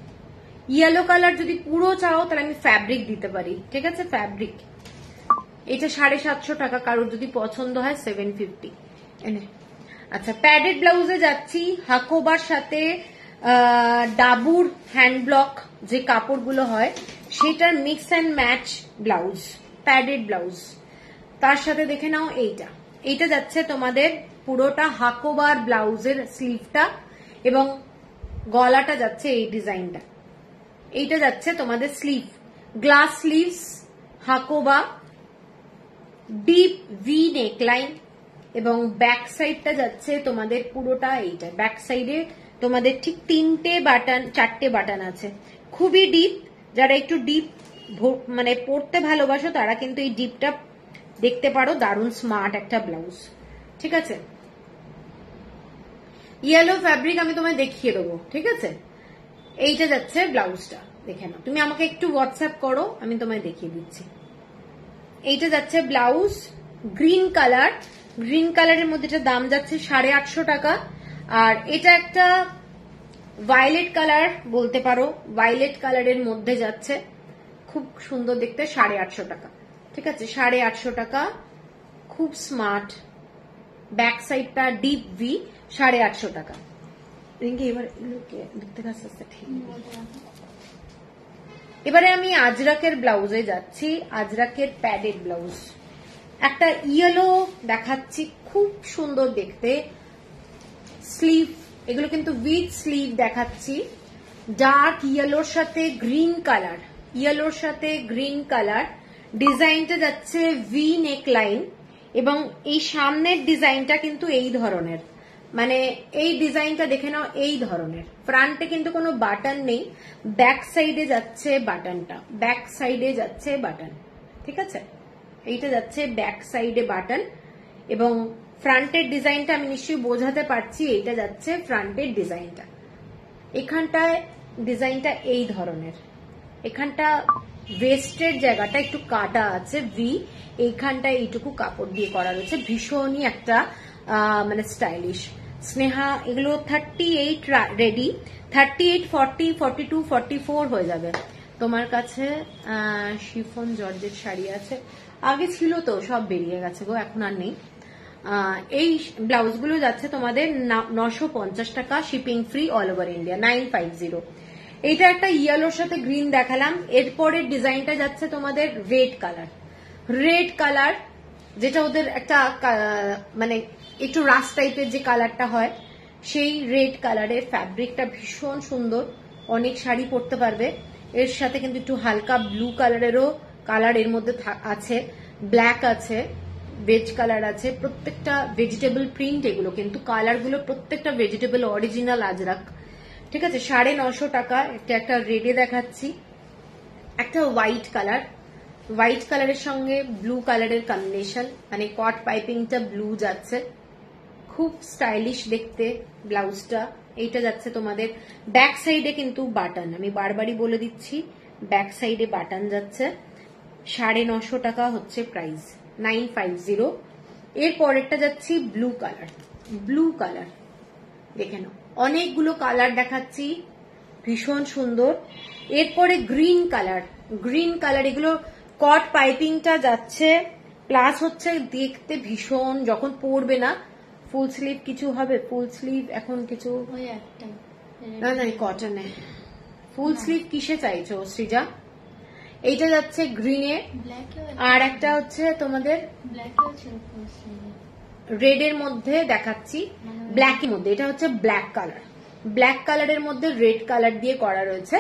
Speaker 1: ইয়েলো কালার যদি পুরো চাও তাহলে আমি ফ্যাব্রিক দিতে পারি, ঠিক আছে, ফ্যাব্রিক। এটা 750 টাকা, কারোর যদি পছন্দ হয় 750 এনে। আচ্ছা প্যাডেড ব্লাউজে যাচ্ছি, হাকোবার সাথে ডাবুর হ্যান্ড ব্লক যে কাপড়গুলো হয় সেটার mix and match blouse, padded blouse. তার সাথে দেখে নাও এইটা, এইটা যাচ্ছে তোমাদের পুরোটা হাকোবার ব্লাউজের স্লিভটা, এবং গলাটা যাচ্ছে এই ডিজাইনটা, এইটা যাচ্ছে তোমাদের sleeve, glass sleeves, Hakoba, deep V neckline, এবং ব্যাক সাইডটা যাচ্ছে তোমাদের পুরোটা এইটা, ব্যাক সাইডে তোমাদের ঠিক 3টে বাটন, 4টে বাটন আছে, খুবই ডিপ। যারা একটু ডিপ মানে পরতে ভালোবাসো তারা কিন্তু এই ডিপটা দেখতে পারো, দারুণ স্মার্ট একটা ব্লাউজ, ঠিক আছে। ইয়েলো ফ্যাব্রিক আমি তোমায় দেখিয়ে দেবো, ঠিক আছে। এইটা যাচ্ছে ব্লাউজটা, দেখে নাও, তুমি আমাকে একটু হোয়াটসঅ্যাপ করো, আমি তোমায় দেখিয়ে দিচ্ছি। এইটা যাচ্ছে ব্লাউজ, গ্রিন কালার, গ্রিন কালারের মধ্যে এটা দাম যাচ্ছে 850 টাকা। আর এটা একটা ভায়োলেট কালার বলতে পারো, ভায়োলেট কালারের মধ্যে যাচ্ছে, খুব সুন্দর দেখতে, 850 টাকা, ঠিক আছে, 850 টাকা, খুব স্মার্ট। ব্যাক সাইডটা ডিপ ভি, 850 টাকা। এবার দেখতে আস্তে ঠিক। এবারে আমি আজরাকের ব্লাউজে যাচ্ছি, আজরাকের প্যাডেড ব্লাউজ। একটা ইয়েলো দেখাচ্ছি, খুব সুন্দর দেখতে, স্লিভ, এগুলো কিন্তু উইথ স্লিভ দেখাচ্ছি, ডার্ক ইয়েলোর সাথে গ্রিন কালার, ইয়েলোর সাথে গ্রিন কালার। ডিজাইনটা যাচ্ছে ভি নেক লাইন, এবং এই সামনের ডিজাইনটা কিন্তু এই ধরনের, মানে এই ডিজাইনটা দেখে নাও এই ধরনের। ফ্রন্টে কিন্তু কোনো বাটন নেই, ব্যাক সাইডে যাচ্ছে বাটনটা, ব্যাক সাইডে যাচ্ছে বাটন, ঠিক আছে? এইটা যাচ্ছে ব্যাক সাইডে বাটন এবং ফ্রন্টের ডিজাইনটা আমি নিশ্চয়ই বোঝাতে পারছি, এইটা যাচ্ছে ফ্রন্টের ডিজাইনটা। এখানটায় ডিজাইনটা এই ধরনের, এখানটা ওয়েস্টের জায়গাটা একটু কাটা আছে ভি, এইখানটায় এইটুকু কাপড় দিয়ে করা রয়েছে, ভীষণই একটা মানে স্টাইলিশ। স্নেহা এগুলো 38 রেডি, 38, 40, 42, 44 হয়ে যাবে। তোমার কাছে শিফন জর্জের শাড়ি আছে? আগে ছিল তো, সব বেরিয়ে গেছে গো, এখন আর নেই। এই ব্লাউজগুলো যাচ্ছে তোমাদের 950 টাকা, shipping free all over India, 950। এইটা একটা ইয়েলোর সাথে গ্রিন দেখালাম। এরপরের ডিজাইনটা যাচ্ছে তোমাদের রেড কালার, রেড কালার যেটা ওদের একটা মানে একটু রাস টাইপের যে কালারটা হয়, সেই রেড কালারের ফ্যাব্রিকটা ভীষণ সুন্দর, অনেক শাড়ি পরতে পারবে। এর সাথে কিন্তু একটু হালকা ব্লু কালারেরও কালার এর মধ্যে আছে, ব্ল্যাক আছে, ভেজ কালার আছে, প্রত্যেকটা ভেজিটেবল প্রিন্ট। এগুলো কিন্তু কালারগুলো প্রত্যেকটা ভেজিটেবল অরিজিনাল আজরাক, ঠিক আছে? 950 টাকা। একটা রেডে দেখাচ্ছি, একটা হোয়াইট কালার, হোয়াইট কালারের সঙ্গে ব্লু কালারের কম্বিনেশন, মানে কট পাইপিংটা ব্লু যাচ্ছে, খুব স্টাইলিশ দেখতে ব্লাউজটা। এইটা যাচ্ছে তোমাদের ব্যাক সাইডে কিন্তু বাটন, আমি বারবারই বলে দিচ্ছি, ব্যাক সাইডে বাটন যাচ্ছে। 950 টাকা হচ্ছে প্রাইস, 950। এর পরেরটা যাচ্ছি ব্লু কালার, ব্লু কালার দেখে নাও, অনেকগুলো কালার দেখাচ্ছি, ভীষণ সুন্দর। এরপরে গ্রিন কালার, গ্রিন কালার, এগুলো কট পাইপিংটা যাচ্ছে, প্লাস হচ্ছে দেখতে ভীষণ, যখন পরবে না ফুল স্লিভ কিছু হবে, ফুল স্লিভ এখন কিছু না, না কটনে ফুল স্লিভ কিসে চাইছো সৃজা? এইটা যাচ্ছে গ্রিনে, আর একটা হচ্ছে তোমাদের রেড এর মধ্যে দেখাচ্ছি, ব্ল্যাক এর মধ্যে, এটা হচ্ছে ব্ল্যাক কালার, ব্ল্যাক কালারের মধ্যে রেড কালার দিয়ে করা রয়েছে।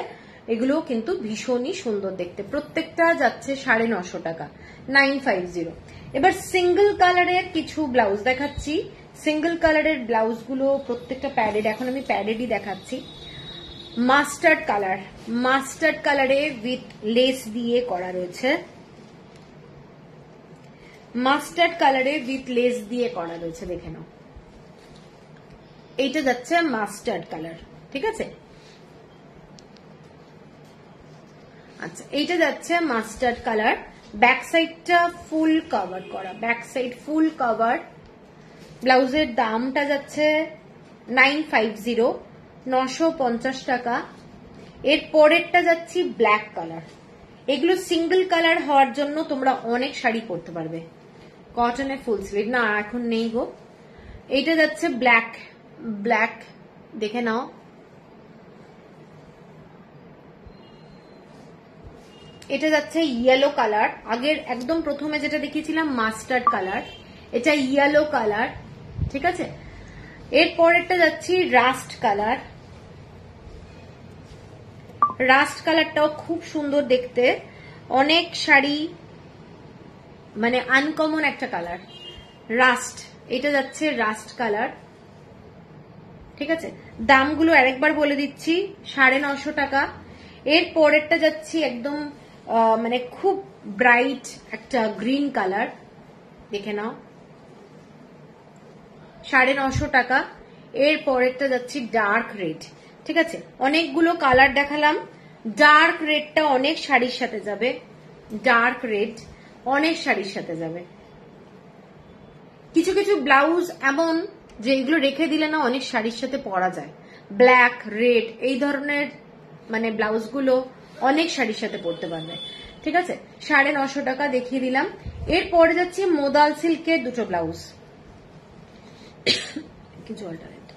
Speaker 1: এগুলো কিন্তু ভীষণই সুন্দর দেখতে, প্রত্যেকটা যাচ্ছে 950 টাকা, 950। এবার সিঙ্গেল কালারের কিছু ব্লাউজ দেখাচ্ছি, সিঙ্গেল কালারের ব্লাউজ গুলো প্রত্যেকটা প্যাডেড, এখন আমি প্যাডেডই দেখাচ্ছি। মাস্টার্ড কালার, মাস্টার্ড কালারে উইথ লেস দিয়ে করা রয়েছে, মাস্টার্ড কালারে উইথ লেস দিয়ে করা রয়েছে, দেখে নাও। এইটা যাচ্ছে মাস্টার্ড কালার, ঠিক আছে? আচ্ছা, এইটা যাচ্ছে মাস্টার্ড কালার, ব্যাক সাইডটা ফুল কভার করা, ব্যাক সাইড ফুল কভার। ব্লাউজের দামটা যাচ্ছে 950, 950 টাকা। এর পরেরটা যাচ্ছি ব্ল্যাক কালার, এগুলো সিঙ্গেল কালার হওয়ার জন্য তোমরা অনেক শাড়ি পরতে পারবে। কটনের ফুল স্লিভ না, এখন নেই গো। এইটা যাচ্ছে ব্ল্যাক, ব্ল্যাক দেখে নাও। এটা যাচ্ছে ইয়েলো কালার, আগের একদম প্রথমে যেটা দেখিয়েছিলাম মাস্টার্ড কালার, এটা ইয়েলো কালার, ঠিক আছে? এর পরেরটা যাচ্ছি রাস্ট কালার, রাস্ট কালারটাও খুব সুন্দর দেখতে, অনেক শাড়ি মানে আনকমন একটা কালার, রাস্ট। এটা যাচ্ছে রাস্ট কালার, ঠিক আছে? দামগুলো আরেকবার বলে দিচ্ছি, 950 টাকা। এর পরেরটা যাচ্ছি একদম মানে খুব ব্রাইট একটা গ্রিন কালার, দেখে নাও, 950 টাকা। এর পরেরটা যাচ্ছি ডার্ক রেড, ঠিক আছে? অনেকগুলো কালার দেখালাম, ডার্ক রেডটা অনেক শাড়ির সাথে যাবে, ডার্ক রেড অনেক শাড়ির সাথে যাবে। কিছু কিছু ব্লাউজ এমন যে এগুলো রেখে দিলে না অনেক শাড়ির সাথে পরা যায়, ব্ল্যাক রেড এই ধরনের মানে ব্লাউজগুলো অনেক শাড়ির সাথে পরতে পারবে, ঠিক আছে? 950 টাকা দেখিয়ে দিলাম। এরপরে যাচ্ছে মোদাল সিল্কের দুটো ব্লাউজ, কিছু অল্টারনেট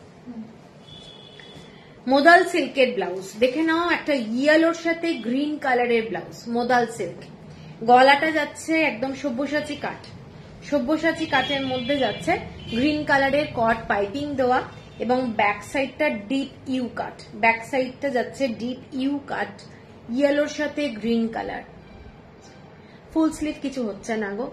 Speaker 1: মোদাল সিল্কের ব্লাউজ দেখে নাও, একটা ইয়েলোর সাথে গ্রিন কালারের ব্লাউজ, মোদাল সিল্ক। গলাটা যাচ্ছে একদম সব্যসাচী কাট, সব্যসাচী কাটের মধ্যে যাচ্ছে গ্রিন কালারের কট পাইপিং দেওয়া, এবং ব্যাক সাইডটা ডিপ ইউ কাট, ব্যাক সাইডটা যাচ্ছে ডিপ ইউ কাট, ইয়েলোর সাথে গ্রিন কালার। ফুল স্লিভ কিছু হচ্ছে না গো,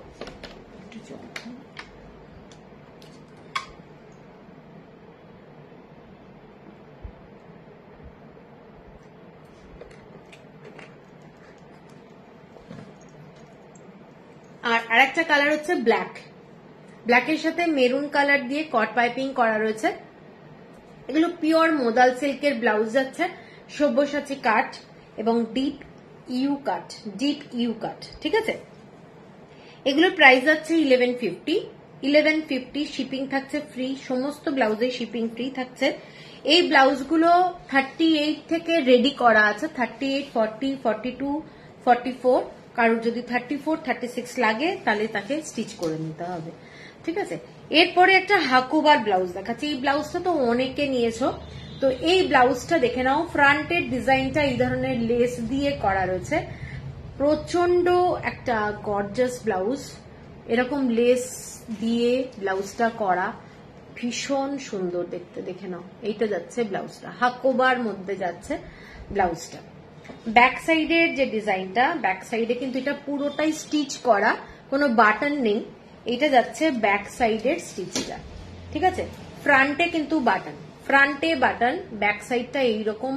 Speaker 1: আর একটা কালার হচ্ছে ব্ল্যাক, ব্ল্যাকের সাথে মেরুন কালার দিয়ে কট পাইপিং করা রয়েছে। এগুলো পিওর মোদাল সিল্কের ব্লাউজ যাচ্ছে, সব্যসাচী কাট এবং deep U cut, deep U cut, ঠিক আছে। এগুলোর প্রাইস যাচ্ছে 1150 শিপিং থাকছে ফ্রি, সমস্ত ব্লাউজে শিপিং ফ্রি থাকছে। এই ব্লাউজগুলো 38 থেকে রেডি করা আছে, 38, 40, 42, 44, কারোর যদি 34, 36 লাগে তাহলে তাকে স্টিচ করে নিতে হবে, ঠিক আছে। এরপরে একটা হাকোবার ব্লাউজ দেখাচ্ছি। এই ব্লাউজটা তো অনেকে নিয়েছো, তো এই ব্লাউজটা দেখে নাও। ফ্রন্টের ডিজাইনটা এই ধরনের লেস দিয়ে করা রয়েছে, প্রচন্ড একটা গর্জাস ব্লাউজ, এরকম লেস দিয়ে ব্লাউজটা করা, ভীষণ সুন্দর দেখতে, দেখে নাও। এইটা যাচ্ছে ব্লাউজটা, হাকোবার মধ্যে যাচ্ছে ব্লাউজটা। ব্যাক সাইডের যে ডিজাইনটা, ব্যাক সাইডে কিন্তু এটা পুরোটাই স্টিচ করা, কোনো বাটন নেই। এটা যাচ্ছে ব্যাক সাইডের স্টিচটা, ঠিক আছে। ফ্রন্টে কিন্তু বাটন, ফ্রন্টে বাটন, ব্যাক সাইডটা এইরকম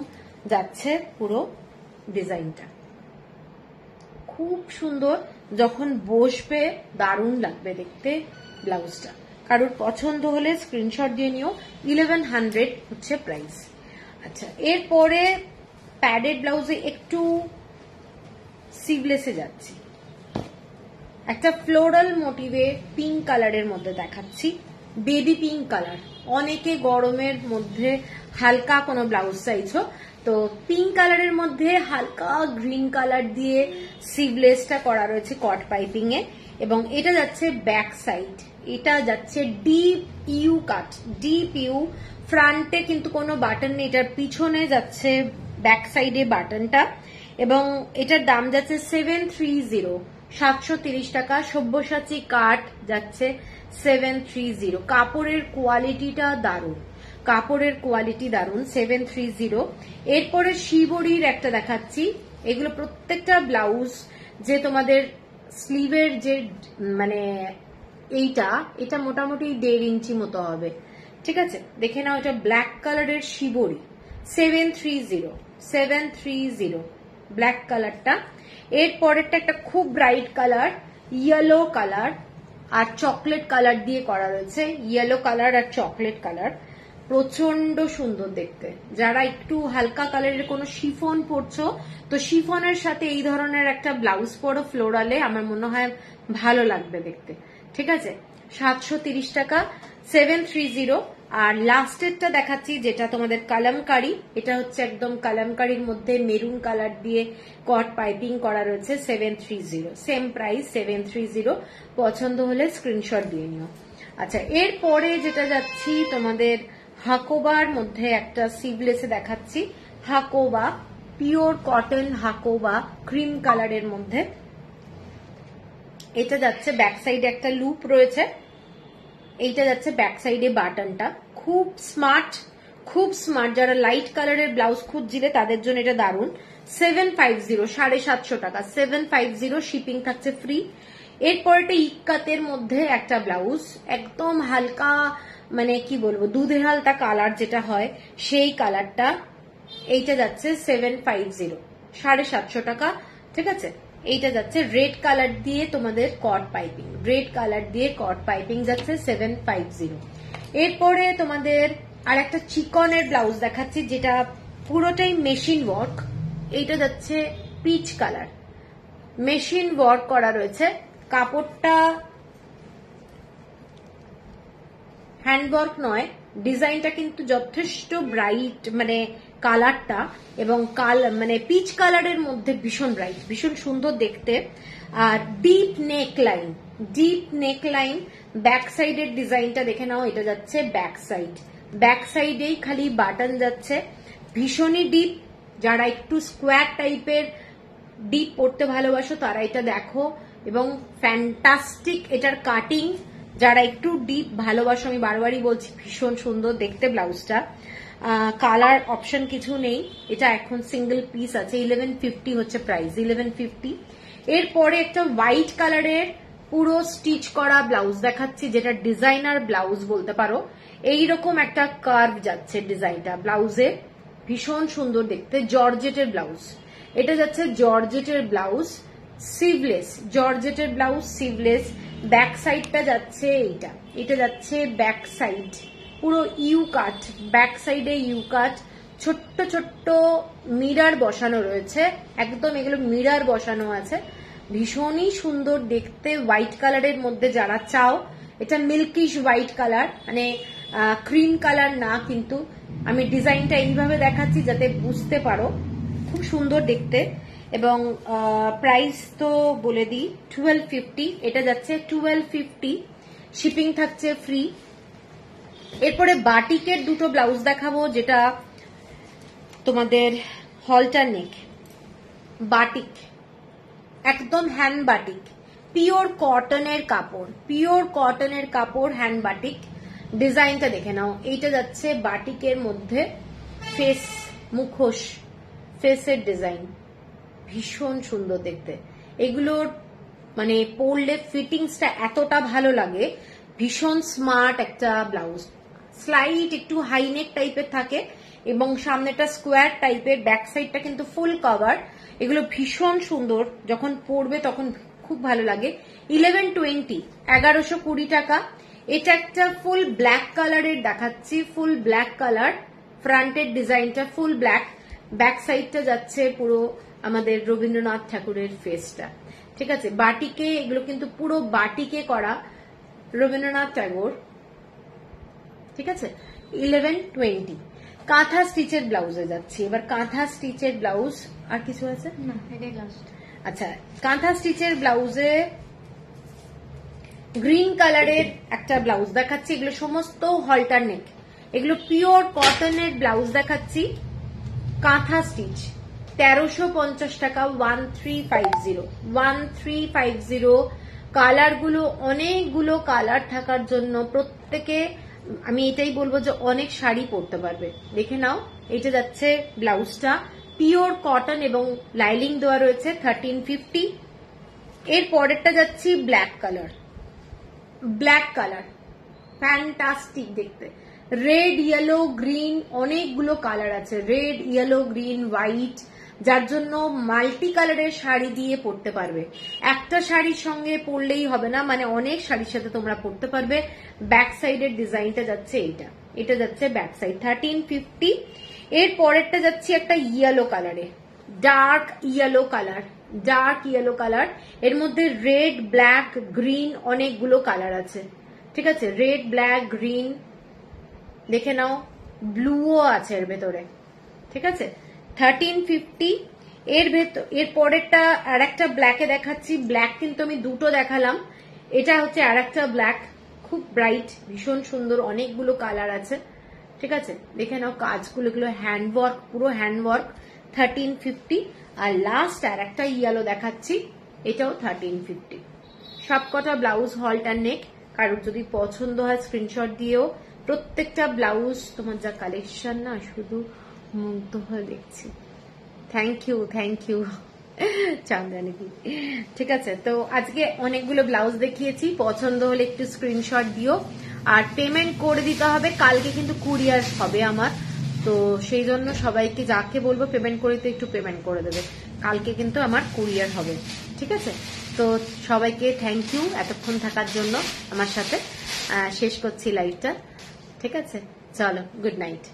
Speaker 1: যাচ্ছে পুরো ডিজাইনটা, খুব সুন্দর। যখন বসবে দারুণ লাগবে দেখতে ব্লাউজটা। কারোর পছন্দ হলে স্ক্রিনশট দিয়ে নিও। 1100 হচ্ছে প্রাইস। আচ্ছা, এরপরে প্যাডেড ব্লাউজে একটু সিভলেসে যাচ্ছি। একটা ফ্লোরাল মোটিভে পিঙ্ক কালারের মধ্যে দেখাচ্ছি, বেবি পিঙ্ক কালার। অনেকে গরমের মধ্যে হালকা কোনো ব্লাউজ চাইছো, তো পিঙ্ক কালারের মধ্যে হালকা গ্রিন কালার দিয়ে সিভলেসটা করা রয়েছে কট পাইপিং এ, এবং এটা যাচ্ছে ব্যাক সাইড, এটা যাচ্ছে deep U cut, deep U. ফ্রন্টে কিন্তু কোনো বাটন নেই, এটার পিছনে যাচ্ছে ব্যাক সাইডে বাটনটা, এবং এটার দাম যাচ্ছে 730, 730 টাকা। সব্যসাচী কাট যাচ্ছে 730। কাপড়ের কোয়ালিটিটা দারুণ, কাপড়ের কোয়ালিটি দারুণ, 730। এরপরে শিবরির একটা দেখাচ্ছি। এগুলো প্রত্যেকটা ব্লাউজ যে তোমাদের স্লিভের যে মানে এটা মোটামুটি 1.5 ইঞ্চি মতো হবে, ঠিক আছে। দেখে নাও, এটা ব্ল্যাক কালারের শিবরি, 730 ব্ল্যাক কালারটা। এর পরেরটা একটা খুব ব্রাইট কালার, ইয়েলো কালার আর চকলেট কালার দিয়ে করা রয়েছে, ইয়েলো কালার আর চকলেট কালার, প্রচন্ড সুন্দর দেখতে। যারা একটু হালকা কালারের কোনো শিফন পরছো, তো শিফনের সাথে এই ধরনের একটা ব্লাউজ পরো ফ্লোরালে, আমার মনে হয় ভালো লাগবে দেখতে, ঠিক আছে। 730 টাকা, 730। আর লাস্টেরটা দেখাচ্ছি যেটা তোমাদের কালামকারি, এটা হচ্ছে একদম কালামকারির মধ্যে মেরুন কালার দিয়ে কট পাইপিং করা রয়েছে, 730, সেম প্রাইস 730। পছন্দ হলে স্ক্রিনশট দিয়ে নিও। আচ্ছা, এরপরে যেটা যাচ্ছি তোমাদের হাকোবার মধ্যে একটা সিভলেসে দেখাচ্ছি, Hakoba, pure cotton Hakoba, cream কালারের মধ্যে। এটা যাচ্ছে ব্যাক সাইডে একটা লুপ রয়েছে, এইটা যাচ্ছে ব্যাক সাইডে বাটনটা, খুব স্মার্ট, খুব স্মার্ট। যারা লাইট কালারের ব্লাউজ খুঁজছিলে তাদের জন্য এটা দারুণ। 750, 750 টাকা, 750, শিপিং থাকছে ফ্রি। এরপরটা ইক্কাতের মধ্যে একটা ব্লাউজ, একদম হালকা মানে কি বলবো, দুধের হালকা কালার যেটা হয় সেই কালারটা। এইটা যাচ্ছে 750, 750 টাকা, ঠিক আছে। এইটা যাচ্ছে রেড কালার দিয়ে তোমাদের কট পাইপিং, রেড কালার দিয়ে কট পাইপিং যাচ্ছে 750। এরপরে তোমাদের আর একটা চিকনের ব্লাউজ দেখাচ্ছি, যেটা পুরোটাই মেশিন ওয়ার্ক। এইটা যাচ্ছে পিচ কালার, মেশিন ওয়ার্ক করা রয়েছে। কাপড়টা হ্যান্ডওয়ার্ক নয়, ডিজাইনটা কিন্তু যথেষ্ট ব্রাইট, মানে কালারটা এবং মানে পিচ কালারের মধ্যে ভীষণ ব্রাইট, ভীষণ সুন্দর দেখতে। আর deep neck line, deep neck line. Back সাইডের ডিজাইনটা দেখে নাও, এটা যাচ্ছে ব্যাক সাইড, ব্যাক সাইডেই খালি বাটন যাচ্ছে, ভীষণই ডিপ। যারা একটু স্কোয়ার টাইপের ডিপ পড়তে ভালোবাসো তারা এটা দেখো, এবং ফ্যান্টাস্টিক এটার কাটিং। যারা একটু ডিপ ভালোবাসো, আমি বারবারই বলছি, ভীষণ সুন্দর দেখতে ব্লাউজটা। কালার অপশন কিছু নেই, এটা এখন সিঙ্গেল পিস আছে। 1150 হচ্ছে প্রাইস, 1150। এরপরে একটা হোয়াইট কালারের পুরো স্টিচ করা ব্লাউজ দেখাচ্ছি, যেটা ডিজাইনার ব্লাউজ বলতে পারো। এইরকম একটা কার্ভ যাচ্ছে ডিজাইনটা ব্লাউজে, ভীষণ সুন্দর দেখতে, জর্জেটের ব্লাউজ। এটা যাচ্ছে জর্জেটের ব্লাউজ, সিভলেস, জর্জেটের ব্লাউজ, সিভলেস। ব্যাক সাইডটা যাচ্ছে এটা যাচ্ছে ব্যাক সাইড, পুরো ইউ কাট, ব্যাক সাইডে ইউ কাট, ছোট্ট ছোট্ট মিরার বসানো রয়েছে, একদম এগুলো মিরার বসানো আছে, ভীষণই সুন্দর দেখতে। হোয়াইট কালারের মধ্যে যারা চাও, এটা মিল্কিশ হোয়াইট কালার, মানে ক্রিম কালার না, কিন্তু আমি ডিজাইনটা এইভাবে দেখাচ্ছি যাতে বুঝতে পারো, খুব সুন্দর দেখতে। এবং প্রাইস তো বলে দিই, 1250, এটা যাচ্ছে 1250, শিপিং থাকছে ফ্রি। এরপরে বাটিকের দুটো ব্লাউজ দেখাবো, যেটা তোমাদের হলটার নেক, বাটিক, একদম হ্যান্ড বাটিক, পিওর কটনের কাপড়, পিওর কটনের কাপড়, হ্যান্ড বাটিক। ডিজাইনটা দেখে নাও, এইটা যাচ্ছে বাটিকের মধ্যে ফেস, মুখোশ, ফেসের ডিজাইন, ভীষণ সুন্দর দেখতে। এগুলোর মানে পরলে ফিটিংসটা এতটা ভালো লাগে, ভীষণ স্মার্ট একটা ব্লাউজ। স্লাইট একটু হাইনেক টাইপের থাকে এবং সামনেটা স্কোয়ার টাইপের, ব্যাক সাইডটা কিন্তু ফুল কভার। এগুলো ভীষণ সুন্দর, যখন পরবে তখন খুব ভালো লাগে। 1120, 1120 টাকা। এটা একটা ফুল ব্ল্যাক কালারের দেখাচ্ছি, ফুল ব্ল্যাক কালার, ফ্রন্টের ডিজাইনটা ফুল ব্ল্যাক, ব্যাক সাইডটা যাচ্ছে পুরো আমাদের রবীন্দ্রনাথ ঠাকুরের ফেসটা, ঠিক আছে। বাটিকে, এগুলো কিন্তু পুরো বাটিকে করা, রবীন্দ্রনাথ ট্যাগোর, ঠিক আছে। 1120। কাঁথা স্টিচের ব্লাউজে যাচ্ছি এবার। কাঁথা স্টিচের ব্লাউজ, আর কিছু আছে
Speaker 2: না, এটাই লাস্ট।
Speaker 1: আচ্ছা, কাঁথা স্টিচের ব্লাউজে গ্রিন কালারের একটা ব্লাউজ দেখাচ্ছি, এগুলো সমস্ত হলটার নেক, এগুলো পিওর কটনের ব্লাউজ দেখাচ্ছি। কাঁথা স্টিচ, 1350 টাকা, 1350, 1350। কালারগুলো, অনেকগুলো কালার থাকার জন্য প্রত্যেকে আমি এটাই বলবো যে অনেক শাড়ি পরতে পারবে। দেখে নাও, এটা যাচ্ছে ব্লাউজটা, পিওর কটন এবং লাইলিং দেওয়া রয়েছে, 1350। এর পরেরটা যাচ্ছি black colour, black colour, fantastic দেখতে। রেড, ইয়েলো, গ্রিন, অনেকগুলো কালার আছে, রেড, ইয়েলো, গ্রিন, হোয়াইট, যার জন্য মাল্টি কালারের শাড়ি দিয়ে পরতে পারবে। একটা শাড়ির সঙ্গে পরলেই হবে না, মানে অনেক শাড়ির সাথে তোমরা পরতে পারবে। ব্যাক সাইডের ডিজাইনটা যাচ্ছে এইটা, এটা যাচ্ছে ব্যাক সাইড, 1350। এর পরেরটা যাচ্ছে একটা ইয়েলো কালারে, dark yellow colour, dark yellow colour, এর মধ্যে রেড, ব্ল্যাক, গ্রিন, অনেকগুলো কালার আছে, ঠিক আছে। রেড, ব্ল্যাক, গ্রিন, দেখে নাও, ব্লুও আছে এর ভেতরে, ঠিক আছে। 1350। এর পরেরটা আর একটা ব্ল্যাকে দেখাচ্ছি, ব্ল্যাক কিন্তু আমি দুটো দেখালাম, এটা হচ্ছে আর একটা ব্ল্যাক, খুব ব্রাইট, ভীষণ সুন্দর, অনেকগুলো কালার আছে, ঠিক আছে। দেখে নাও কাজগুলো, এগুলো হ্যান্ডওয়ার্ক, পুরো হ্যান্ডওয়ার্ক, 1350। আর লাস্ট আর একটা ইয়েলো দেখাচ্ছি, এটাও 1350। সবকটা ব্লাউজ হলটার নেক, কারোর যদি পছন্দ হয় স্ক্রিনশট দিয়েও। প্রত্যেকটা ব্লাউজ তোমার যা কালেকশন না, শুধু মুগ্ধ হয়ে দেখছি। থ্যাংক ইউ, থ্যাংক ইউ চান্দ্রানিদি, ঠিক আছে। তো আজকে অনেকগুলো ব্লাউজ দেখিয়েছি, পছন্দ হলে একটু স্ক্রিনশট দিও, আর পেমেন্ট করে দিতে হবে। কালকে কিন্তু কুরিয়ার হবে আমার, তো সেই জন্য সবাইকে যাকে বলবো পেমেন্ট করে দিতে, একটু পেমেন্ট করে দেবে। কালকে কিন্তু আমার কুরিয়ার হবে, ঠিক আছে। তো সবাইকে থ্যাংক ইউ এতক্ষণ থাকার জন্য আমার সাথে। শেষ করছি লাইভটা, ঠিক আছে। চলো, গুড নাইট।